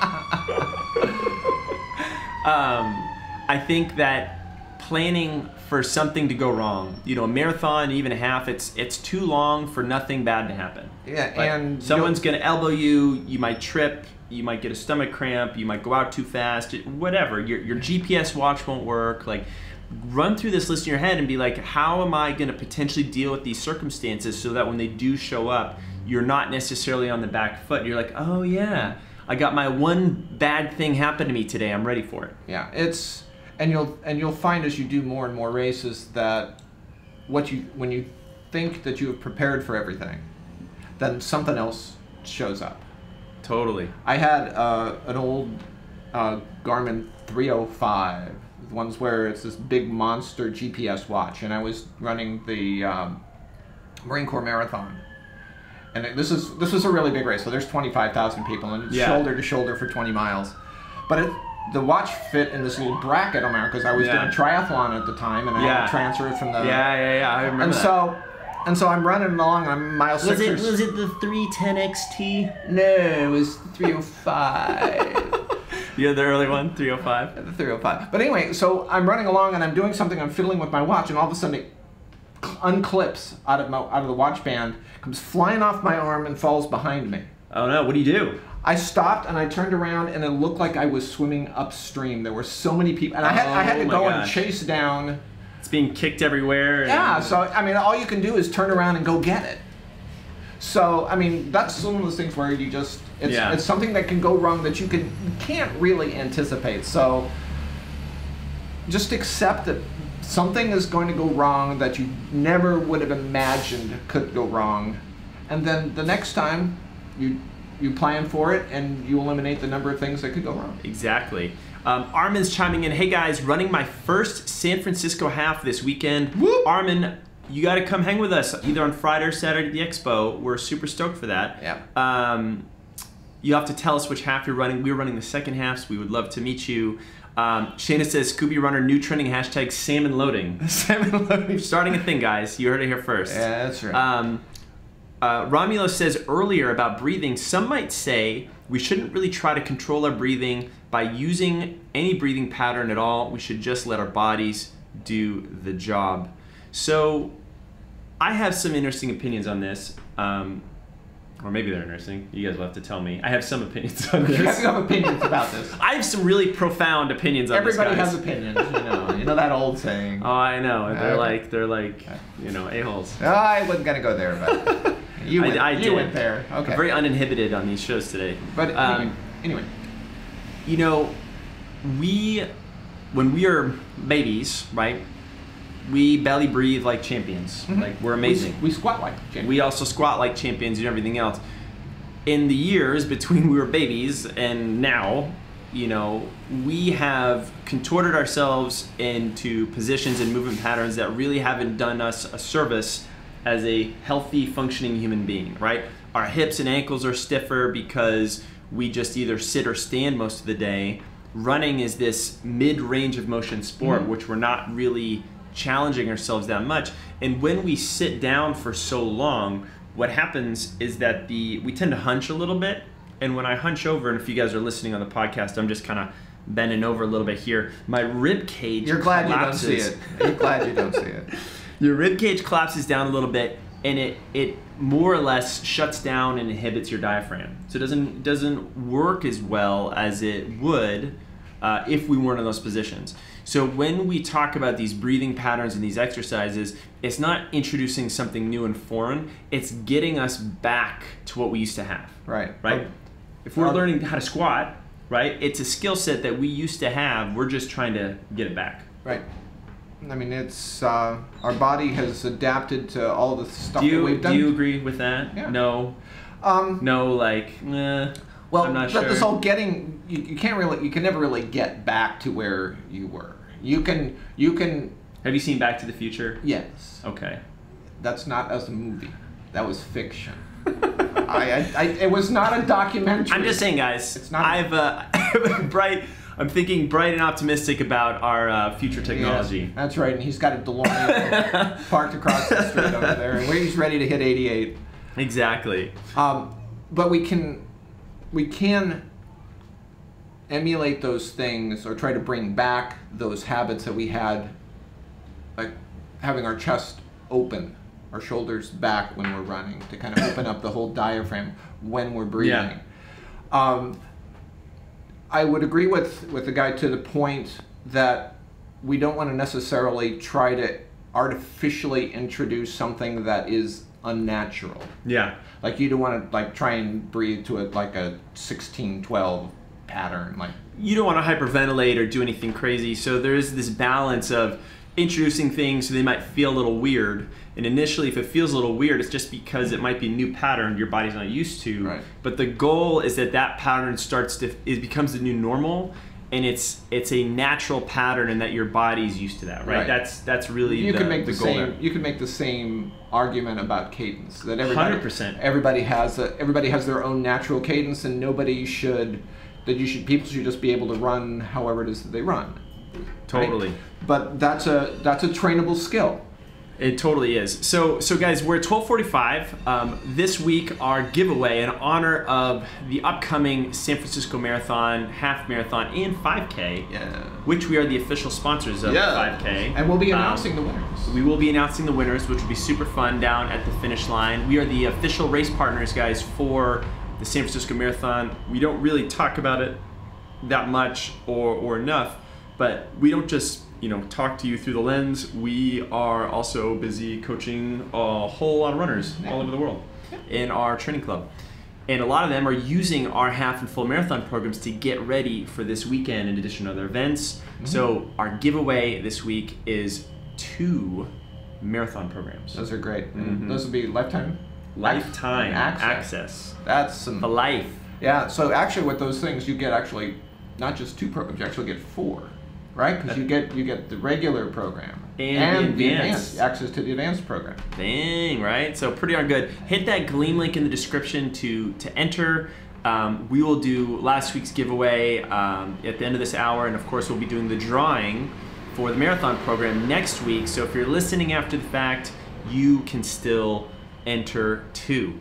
I think that planning for something to go wrong, a marathon, even a half, it's too long for nothing bad to happen. Yeah, like and someone's going to elbow you, you might trip, you might get a stomach cramp, you might go out too fast, whatever. Your GPS watch won't work. Like, run through this list in your head and be like, how am I going to potentially deal with these circumstances so that when they do show up, you're not necessarily on the back foot. You're like, oh yeah, I got my one bad thing happen to me today. I'm ready for it. Yeah, and you'll find as you do more and more races that when you think that you have prepared for everything, then something else shows up. Totally. I had an old Garmin 305, the ones where it's this big monster GPS watch, and I was running the Marine Corps Marathon. And this was a really big race, so there's 25,000 people, and it's shoulder to shoulder for 20 miles. But the watch fit in this little bracket on there because I was doing triathlon at the time, and I had to transfer it from the... I remember that. And so I'm running along, I'm mile 6 or... Was it the 310 XT? No, it was the 305. You had the early one, 305? The 305. But anyway, so I'm running along, and I'm doing something, I'm fiddling with my watch, and all of a sudden it unclips out of the watch band, comes flying off my arm and falls behind me. Oh no, what do you do? I stopped and I turned around and it looked like I was swimming upstream. There were so many people, and I had to go and chase down. It's being kicked everywhere. Yeah, so I mean, all you can do is turn around and go get it. So, I mean, that's one of those things where you just, it's something that can go wrong that you can't really anticipate. So, just accept that something is going to go wrong that you never would have imagined could go wrong. And then the next time, you plan for it and you eliminate the number of things that could go wrong. Exactly. Armin's chiming in, hey guys, running my first San Francisco half this weekend. Whoop. Armin, you got to come hang with us either on Friday or Saturday at the expo. We're super stoked for that. Yeah. You have to tell us which half you're running. We're running the second half, so we would love to meet you. Shayna says, Scooby Runner, new trending hashtag salmon loading. Salmon loading. Starting a thing, guys. You heard it here first. Yeah, that's right. Romulo says earlier about breathing, some might say we shouldn't really try to control our breathing by using any breathing pattern at all. We should just let our bodies do the job. So I have some interesting opinions on this. Or maybe they're interesting. You guys will have to tell me. I have some opinions on this. You have opinions about this. I have some really profound opinions on this, Everybody guys. has opinions, you know. You know that old saying. Oh, I know. They're like, you know, a-holes. Oh, I wasn't going to go there, but you went, you went there. Okay. I'm very uninhibited on these shows today. But anyway. You know, when we are babies, right, we belly breathe like champions. Mm-hmm. Like, we're amazing. We squat like champions. We also squat like champions and everything else. In the years between we were babies and now, you know, we have contorted ourselves into positions and movement patterns that really haven't done us a service as a healthy, functioning human being, right? Our hips and ankles are stiffer because we just either sit or stand most of the day. Running is this mid-range of motion sport, which we're not really challenging ourselves that much. And when we sit down for so long, what happens is that we tend to hunch a little bit. And when I hunch over, and if you guys are listening on the podcast, I'm just kind of bending over a little bit here. My rib cage You're glad collapses. you don't see it. You're glad you don't see it. Your rib cage collapses down a little bit, and it more or less shuts down and inhibits your diaphragm. So it doesn't work as well as it would if we weren't in those positions. So when we talk about these breathing patterns and these exercises, it's not introducing something new and foreign. It's getting us back to what we used to have. Right. Right? If we're learning how to squat, right, it's a skill set that we used to have. We're just trying to get it back. Right. I mean, it's our body has adapted to all the stuff that we've done. Do you agree with that? Yeah. No. No, like, well, I'm not sure. this whole getting you can never really get back to where you were. You can. Have you seen Back to the Future? Yes. Okay. That's not as a movie. That was fiction. It was not a documentary. I'm just saying, guys. It's not. I'm thinking bright and optimistic about our future technology. Yes, that's right. And he's got a DeLorean parked across the street over there, and he's ready to hit 88. Exactly. But we can emulate those things or try to bring back those habits that we had, like having our chest open, our shoulders back when we're running, to kind of open up the whole diaphragm when we're breathing. Yeah. I would agree with the guy to the point that we don't want to necessarily try to artificially introduce something that is unnatural. Yeah. Like, you don't want to try and breathe to like a 16-12 pattern. Like, you don't want to hyperventilate or do anything crazy. So there is this balance of introducing things so they might feel a little weird. And initially, if it feels a little weird, it's just because it might be a new pattern your body's not used to. Right. But the goal is that pattern becomes the new normal, and it's a natural pattern, and that your body's used to that. Right. That's really the goal there. You can make the same argument about cadence, that everybody 100%. Everybody has their own natural cadence, and people should just be able to run however it is that they run. Totally. Right? But that's a trainable skill. It totally is. So guys, we're at 12:45. This week, our giveaway in honor of the upcoming San Francisco Marathon, Half Marathon, and 5K, which we are the official sponsors of 5K. And we'll be announcing the winners. We will be announcing the winners, which will be super fun down at the finish line. We are the official race partners, guys, for the San Francisco Marathon. We don't really talk about it that much or enough, but we don't just talk to you through the lens. We are also busy coaching a whole lot of runners all over the world. in our training club. And a lot of them are using our half and full marathon programs to get ready for this weekend in addition to other events. So our giveaway this week is 2 marathon programs. Those are great. And those will be lifetime access. That's some For life. Yeah, so actually with those things you get actually not just 2 programs, you actually get 4, right? Because you get the regular program and the advanced access to the advanced program. Dang, right? So pretty darn good. Hit that Gleam link in the description to enter. We will do last week's giveaway at the end of this hour, and of course we'll be doing the drawing for the marathon program next week. So if you're listening after the fact, you can still enter too.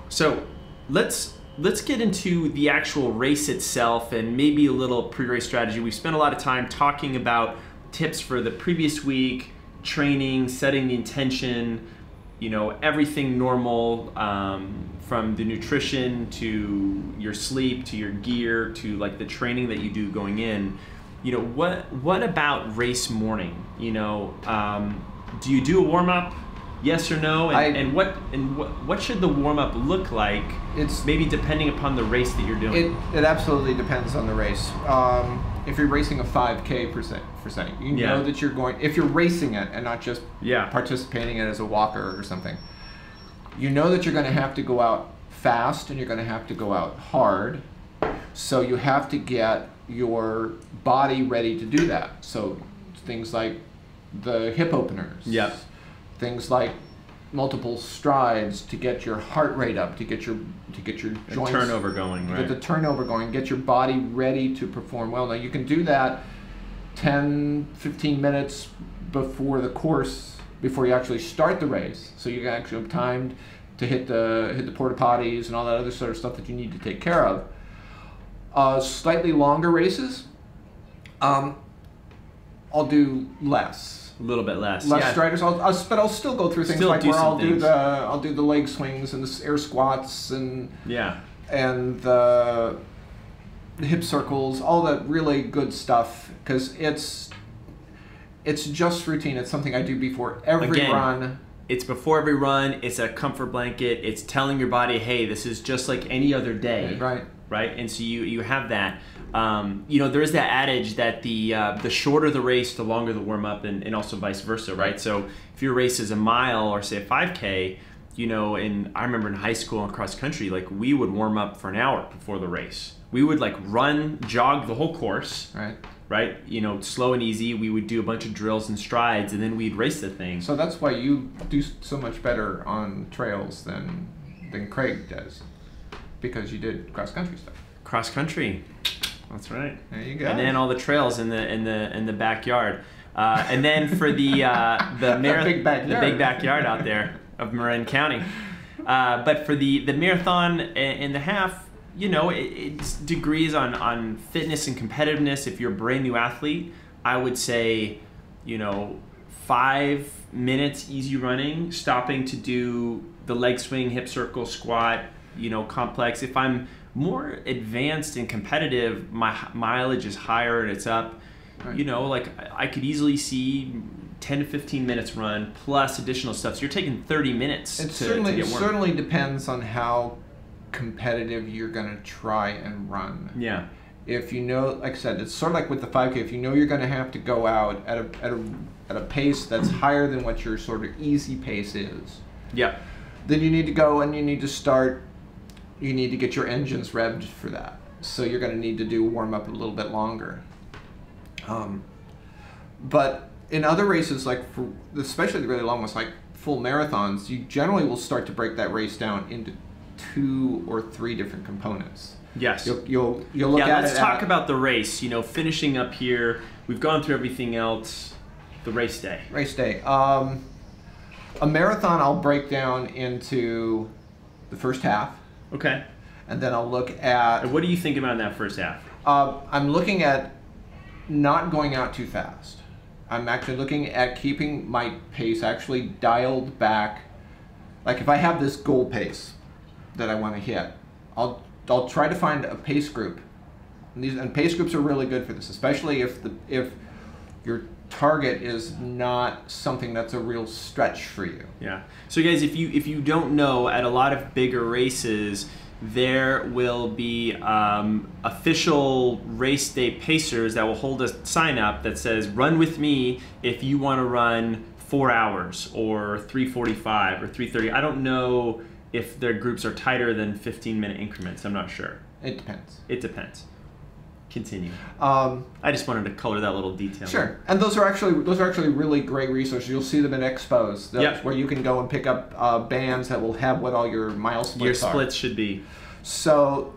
So let's get into the actual race itself and maybe a little pre-race strategy. We've spent a lot of time talking about tips for the previous week, training, setting the intention, you know, everything normal, from the nutrition to your sleep to your gear to like the training that you do going in. You know, what about race morning? You know, do you do a warm-up? Yes or no? And what should the warm-up look like? It's maybe depending upon the race that you're doing. It absolutely depends on the race. If you're racing a 5K per se, you know that you're going. If you're racing it and not just participating in it as a walker or something, you know that you're going to have to go out fast and you're going to have to go out hard. So you have to get your body ready to do that. So things like the hip openers. Yep. Things like multiple strides to get your heart rate up, to get your joints turnover going, right? Get the turnover going, get your body ready to perform well. Now you can do that 10-15 minutes before the course, before you actually start the race. So you actually have time to hit the porta potties and all that other sort of stuff that you need to take care of. Slightly longer races, I'll do less. A little bit less striders. But I'll still go through things like where I'll do the leg swings and the air squats and the hip circles, all that really good stuff, because it's just routine. It's something I do before every run. It's before every run. It's a comfort blanket. It's telling your body, hey, this is just like any other day. Right. And so you have that. You know, there is that adage that the shorter the race, the longer the warm up, and also vice versa, right? So if your race is a mile or say a 5K, you know, and I remember in high school and cross country, like we would warm up for an hour before the race. We would like jog the whole course, right? You know, slow and easy. We would do a bunch of drills and strides, and then we'd race the thing. So that's why you do so much better on trails than Craig does, because you did cross country stuff. Cross country. That's right. There you go. And then all the trails in the backyard, and then for the big backyard out there of Marin County. But for the marathon and the half, you know, it's degrees on fitness and competitiveness. If you're a brand new athlete, I would say, you know, 5 minutes easy running, stopping to do the leg swing, hip circle, squat, you know, complex. If I'm more advanced and competitive, my mileage is higher and it's up. You know, like I could easily see 10 to 15 minutes run plus additional stuff. So you're taking 30 minutes to get warm. It certainly depends on how competitive you're going to try and run. Yeah. If you know, like I said, it's sort of like with the 5K. If you know you're going to have to go out at a pace that's higher than what your sort of easy pace is. Yeah. Then you need to go and you need to start. You need to get your engines revved for that. So you're going to need to do warm up a little bit longer. But in other races, like especially the really long ones, like full marathons, you generally will start to break that race down into 2 or 3 different components. Yes. You'll look at it. Let's talk about the race. You know, finishing up here, we've gone through everything else. The race day. Race day. A marathon I'll break down into the first half. Okay. And then I'll look at... And what do you think about in that first half? I'm looking at not going out too fast. I'm actually looking at keeping my pace actually dialed back. Like if I have this goal pace that I want to hit, I'll try to find a pace group. And pace groups are really good for this, especially if you're target is not something that's a real stretch for you. Yeah. So guys, if you don't know, at a lot of bigger races, there will be official race day pacers that will hold a sign up that says, "Run with me if you want to run 4 hours or 3:45 or 3:30." I don't know if their groups are tighter than 15-minute increments. I'm not sure. It depends. It depends. Continue. I just wanted to color that little detail. Sure, and those are actually really great resources. You'll see them in expos. That's where you can go and pick up bands that will have what all your mile splits Your splits should be. So,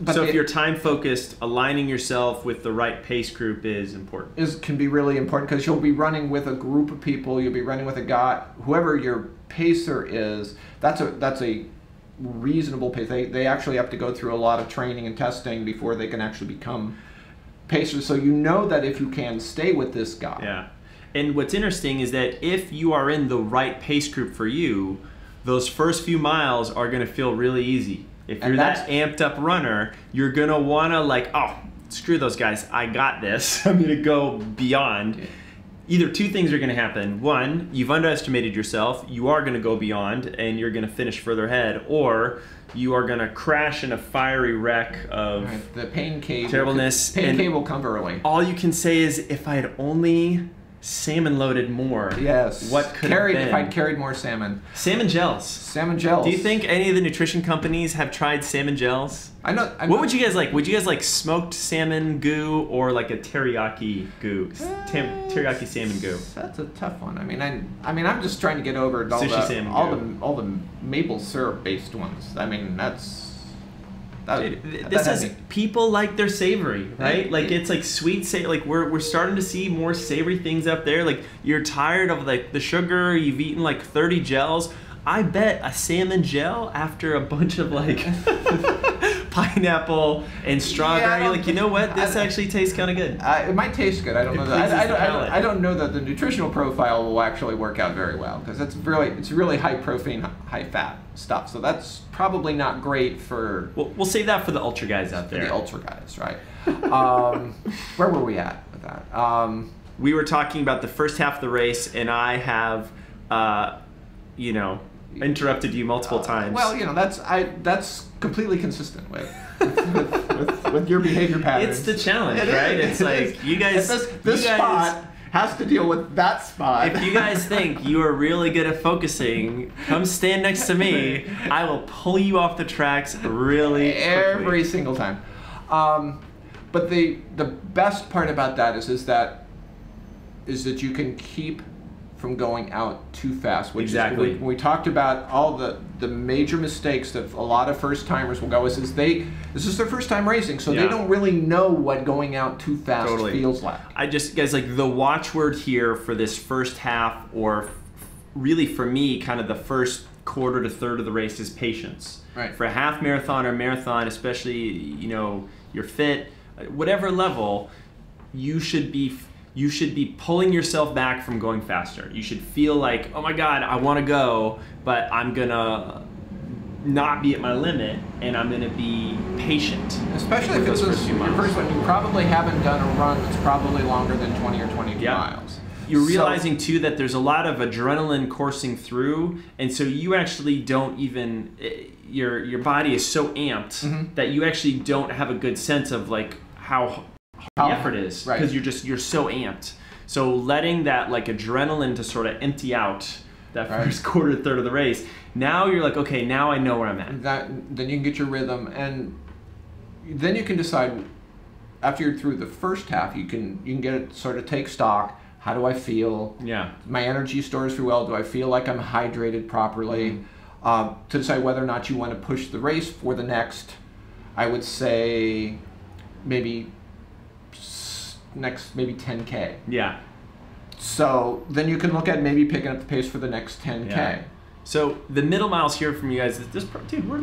if you're time focused, aligning yourself with the right pace group is important. Can be really important because you'll be running with a group of people. You'll be running with a guy, whoever your pacer is. That's a reasonable pace. They actually have to go through a lot of training and testing before they can actually become pacers. So you know that if you can stay with this guy. Yeah. And what's interesting is that if you are in the right pace group for you, those first few miles are going to feel really easy. If you're that amped up runner, you're going to want to like, oh, screw those guys. I got this. I'm going to go beyond. Yeah. Either two things are going to happen. One, you've underestimated yourself. You are going to go beyond and you're going to finish further ahead. Or you are going to crash in a fiery wreck of the pain cave terribleness. Pain cave will come early. All you can say is, if I had only salmon loaded more. Yes. What could have been? If I'd carried more salmon. Salmon gels. Salmon gels. Do you think any of the nutrition companies have tried salmon gels? What would you guys like? Would you guys like smoked salmon goo or like a teriyaki goo? Teriyaki salmon goo. That's a tough one. I mean, I'm just trying to get over all the maple syrup based ones. I mean, people like their savory, right? Like it's like sweet, like we're starting to see more savory things up there. Like you're tired of like the sugar, you've eaten like 30 gels. I bet a salmon gel after a bunch of like pineapple and strawberry, like, you know what, this actually tastes kind of good. It might taste good. I don't know that. I don't know that the nutritional profile will actually work out very well because it's really high protein, high fat stuff. So that's probably not great for. We'll save that for the ultra guys out there. For the ultra guys, right? Where were we at with that? We were talking about the first half of the race, and I have, interrupted you multiple times. Well, that's completely consistent with your behavior patterns. It's the challenge, right? It's like you guys. This spot has to deal with that spot. If you guys think you are really good at focusing, come stand next to me. I will pull you off the tracks really quickly. Every single time. But the best part about that is that you can keep from going out too fast. Which exactly. Is when we talked about all the major mistakes that a lot of first timers will go is this is their first time racing, so they don't really know what going out too fast feels like. Guys, like the watchword here for this first half, or really for me, kind of the first quarter to third of the race, is patience. Right. For a half marathon or marathon, especially, you're fit, whatever level, you should be pulling yourself back from going faster. You should feel like, oh my God, I want to go, but I'm gonna not be at my limit, and I'm gonna be patient. Especially if it's your first one. You probably haven't done a run that's probably longer than 20 or 22 miles. You're realizing too that there's a lot of adrenaline coursing through, and so you actually don't even, your body is so amped that you actually don't have a good sense of like how the effort is, because you're so amped. So letting that like adrenaline to sort of empty out that first quarter, third of the race, now you're like, okay, now I know where I'm at. Then you can get your rhythm, and then you can decide after you're through the first half, you can get it, sort of take stock. How do I feel? Yeah. My energy stores through well. Do I feel like I'm hydrated properly? To decide whether or not you want to push the race for the next, I would say, maybe 10K. Yeah. So then you can look at maybe picking up the pace for the next 10K. Yeah. So the middle miles here from you guys, dude, we're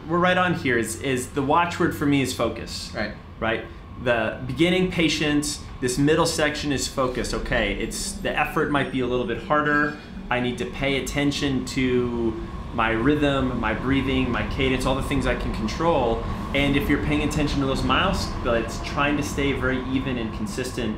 right on here. Is the watchword for me is focus. Right. The beginning, patience. This middle section is focus. Okay, the effort might be a little bit harder. I need to pay attention to my rhythm, my breathing, my cadence, all the things I can control. And if you're paying attention to those miles, but it's trying to stay very even and consistent,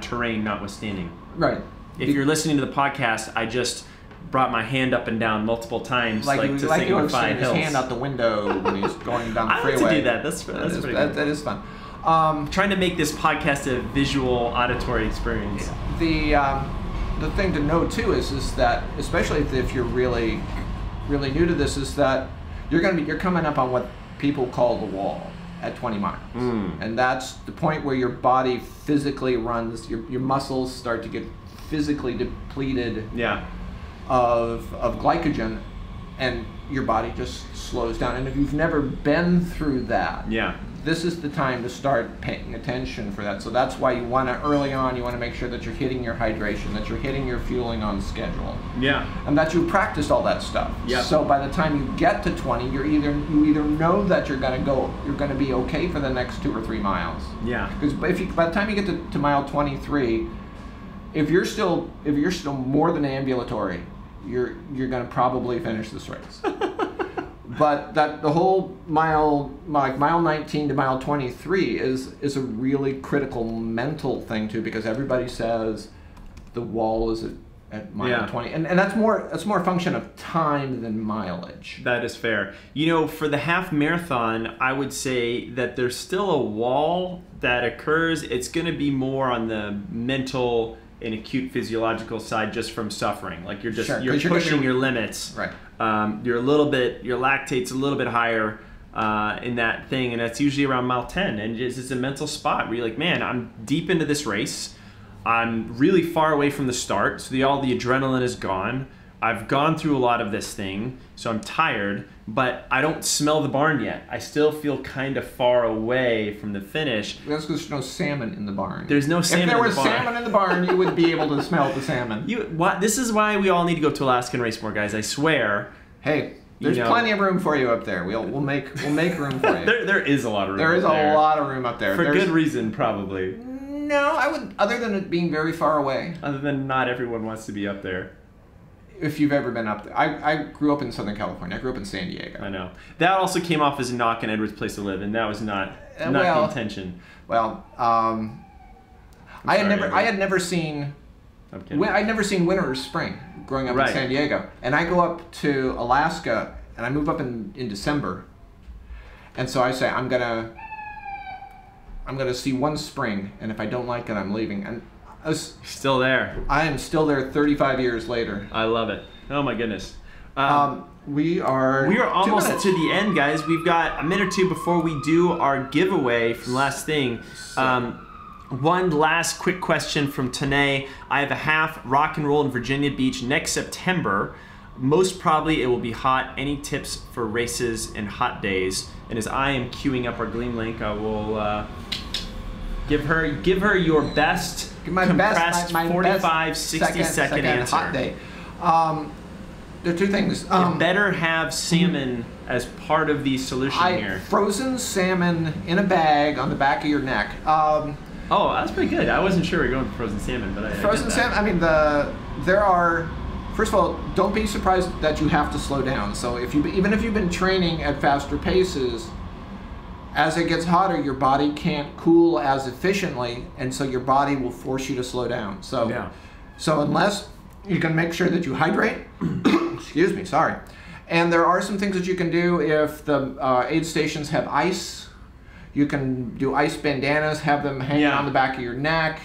terrain notwithstanding. Right. If you're listening to the podcast, I just brought my hand up and down multiple times, to signify his hills. hand out the window when he's going down the I freeway. like to do that. That's pretty good. That is fun. Trying to make this podcast a visual, auditory experience. The thing to know too is that, especially if you're really new to this, is that you're coming up on what people call the wall at 20 miles, and that's the point where your body physically runs. Your muscles start to get physically depleted. Yeah. Of glycogen, and your body just slows down. And if you've never been through that, this is the time to start paying attention for that. So that's why you want to, early on, you want to make sure that you're hitting your hydration, that you're hitting your fueling on schedule. Yeah. And that you've practiced all that stuff. Yeah. So by the time you get to 20, you either know that you're going to be okay for the next 2 or 3 miles. Yeah. Because by the time you get to mile 23, if you're still more than ambulatory, you're going to probably finish this race. But that the whole mile 19 to mile 23 is a really critical mental thing too, because everybody says the wall is at mile 20, and that's more a function of time than mileage. That is fair. For the half marathon, I would say that there's still a wall that occurs. It's going to be more on the mental and acute physiological side, just from suffering. Like you're pushing your limits. Right. Your lactate's a little bit higher in that thing, and that's usually around mile 10. And it's a mental spot where you're like, man, I'm deep into this race. I'm really far away from the start, so all the adrenaline is gone. I've gone through a lot of this thing, so I'm tired, but I don't smell the barn yet. I still feel kind of far away from the finish. That's because there's no salmon in the barn. There's no salmon in the barn. If there was salmon in the barn, you would be able to smell the salmon. This is why we all need to go to Alaska and race more, guys. I swear. Hey, there's plenty of room for you up there. We'll make room for you. There is a lot of room. There is a lot of room up there. For good reason, probably. No, I would. Other than it being very far away. Other than not everyone wants to be up there. If you've ever been up there. I grew up in Southern California. I grew up in San Diego. I know. That also came off as a knock on Edward's place to live, and that was not the intention. Well, I had never seen winter or spring growing up in San Diego. And I go up to Alaska, and I move up in December. And so I say, I'm gonna see one spring, and if I don't like it, I'm leaving. And still there. I am still there 35 years later. I love it. Oh my goodness. We are almost to the end, guys. We've got a minute or two before we do our giveaway from last thing. One last quick question from Tanae. I have a half rock and roll in Virginia Beach next September. Most probably it will be hot. Any tips for races and hot days? And as I am queuing up our Gleam link, I will give her your best compressed 45, 60-second answer. Hot day. There are two things. You better have salmon as part of the solution here. Frozen salmon in a bag on the back of your neck. Oh, that's pretty good. I wasn't sure we were going for frozen salmon, but frozen salmon. I mean, there are. First of all, don't be surprised that you have to slow down. So even if you've been training at faster paces, as it gets hotter, your body can't cool as efficiently, and so your body will force you to slow down. So, so unless you can make sure that you hydrate, excuse me, sorry. And there are some things that you can do if the aid stations have ice. You can do ice bandanas, have them hanging on the back of your neck.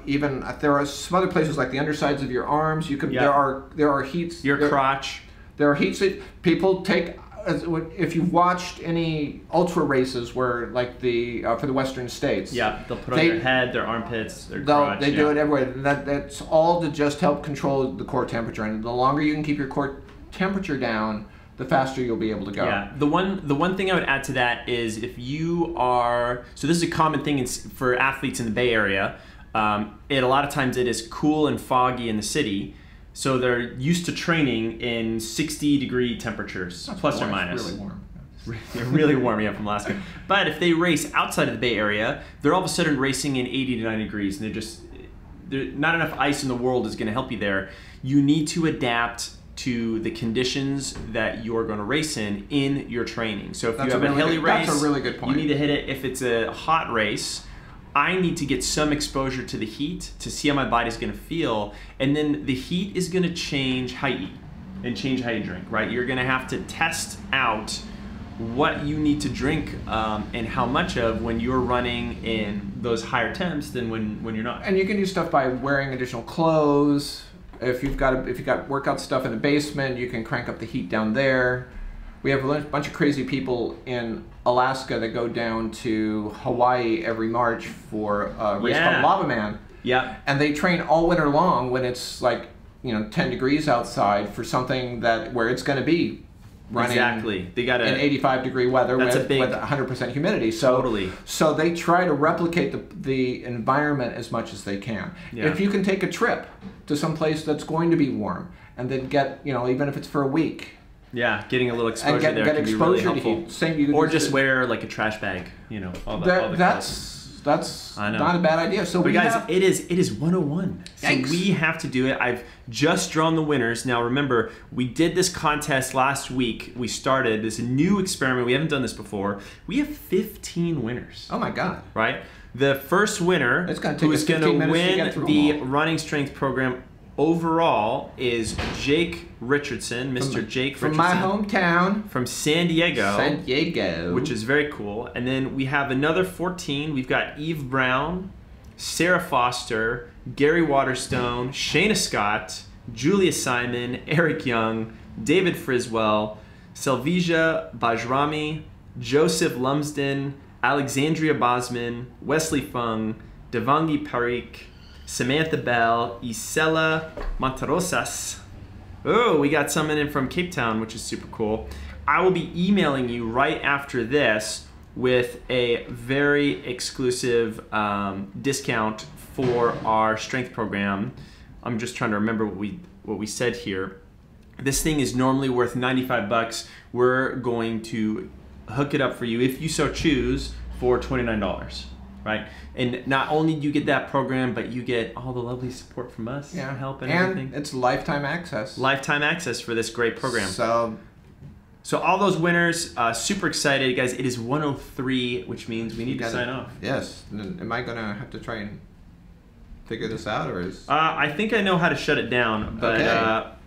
Even there are some other places like the undersides of your arms. You can. There are heats. Your crotch. There are heats that people take. If you've watched any ultra races where, like for the Western states, they'll put on their head, their armpits, their crotch. They do it everywhere. That's all to just help control the core temperature. And the longer you can keep your core temperature down, the faster you'll be able to go. Yeah. The one thing I would add to that is if you are, so this is a common thing for athletes in the Bay Area. A lot of times it is cool and foggy in the city. So they're used to training in 60-degree temperatures, plus or minus. It's really warm. They're really warm, from Alaska. But if they race outside of the Bay Area, they're all of a sudden racing in 80 to 90 degrees, and not enough ice in the world is going to help you there. You need to adapt to the conditions that you're going to race in your training. So if you have a hilly race, that's a really good point. You need to hit it. If it's a hot race, I need to get some exposure to the heat to see how my body's gonna feel. And then the heat is gonna change how you eat and change how you drink, right? You're gonna have to test out what you need to drink and how much of when you're running in those higher temps than when you're not. And you can do stuff by wearing additional clothes. If you've got workout stuff in the basement, you can crank up the heat down there. We have a bunch of crazy people in Alaska that go down to Hawaii every March for a race called Lava Man. Yeah. And they train all winter long when it's like, 10 degrees outside for something where it's going to be running exactly. They got in 85-degree weather with 100% humidity. So, totally. So they try to replicate the environment as much as they can. Yeah. If you can take a trip to some place that's going to be warm and then get, even if it's for a week. Yeah, getting a little exposure and there get can exposure be really helpful. To heat. Same, you or just wear like a trash bag, all the that's not a bad idea. So but guys, it is 101. Yikes. So we have to do it. I've just drawn the winners. Now remember, we did this contest last week. We started this new experiment. We haven't done this before. We have 15 winners. Oh my God. Right? The first winner who's going to win the running strength program overall is Jake Richardson, Mr. Jake Richardson. From my hometown. From San Diego. San Diego. Which is very cool. And then we have another 14. We've got Eve Brown, Sarah Foster, Gary Waterstone, Shayna Scott, Julia Simon, Eric Young, David Friswell, Selvija Bajrami, Joseph Lumsden, Alexandria Bosman, Wesley Fung, Devangi Parikh, Samantha Bell, Isela Monterosas. Oh, we got someone in from Cape Town, which is super cool. I will be emailing you right after this with a very exclusive discount for our strength program. I'm just trying to remember what we said here. This thing is normally worth $95. We're going to hook it up for you if you so choose for $29. Right, and not only do you get that program, but you get all the lovely support from us, help and everything. And it's lifetime access. Lifetime access for this great program. So all those winners, super excited, guys. It is 1:03, which means we need to sign off. Yes. Am I gonna have to try and figure this out, or is? I think I know how to shut it down, but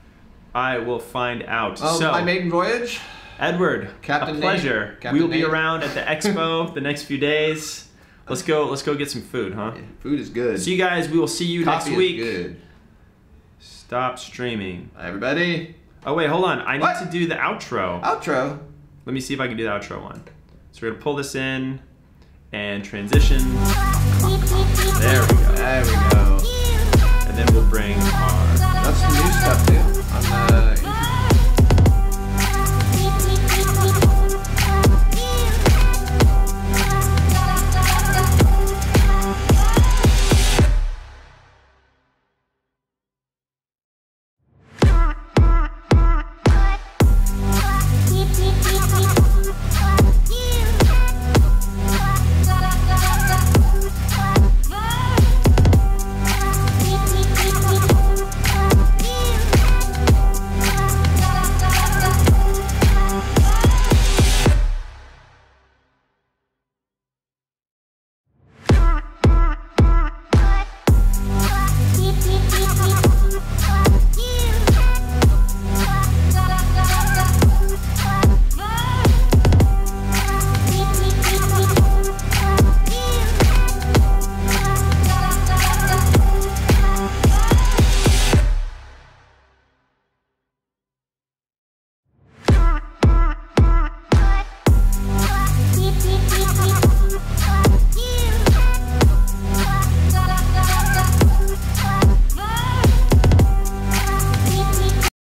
I will find out. So my maiden voyage. Edward, Captain a pleasure. Captain we will be around at the expo the next few days. Let's go get some food, huh? Yeah, food is good. See you guys. We will see you next week. Is good. Stop streaming. Bye, everybody. Oh, wait, hold on. I need to do the outro. Outro? Let me see if I can do the outro one. So we're going to pull this in and transition. There we go. There we go. And then we'll bring our... That's some new stuff, too. On the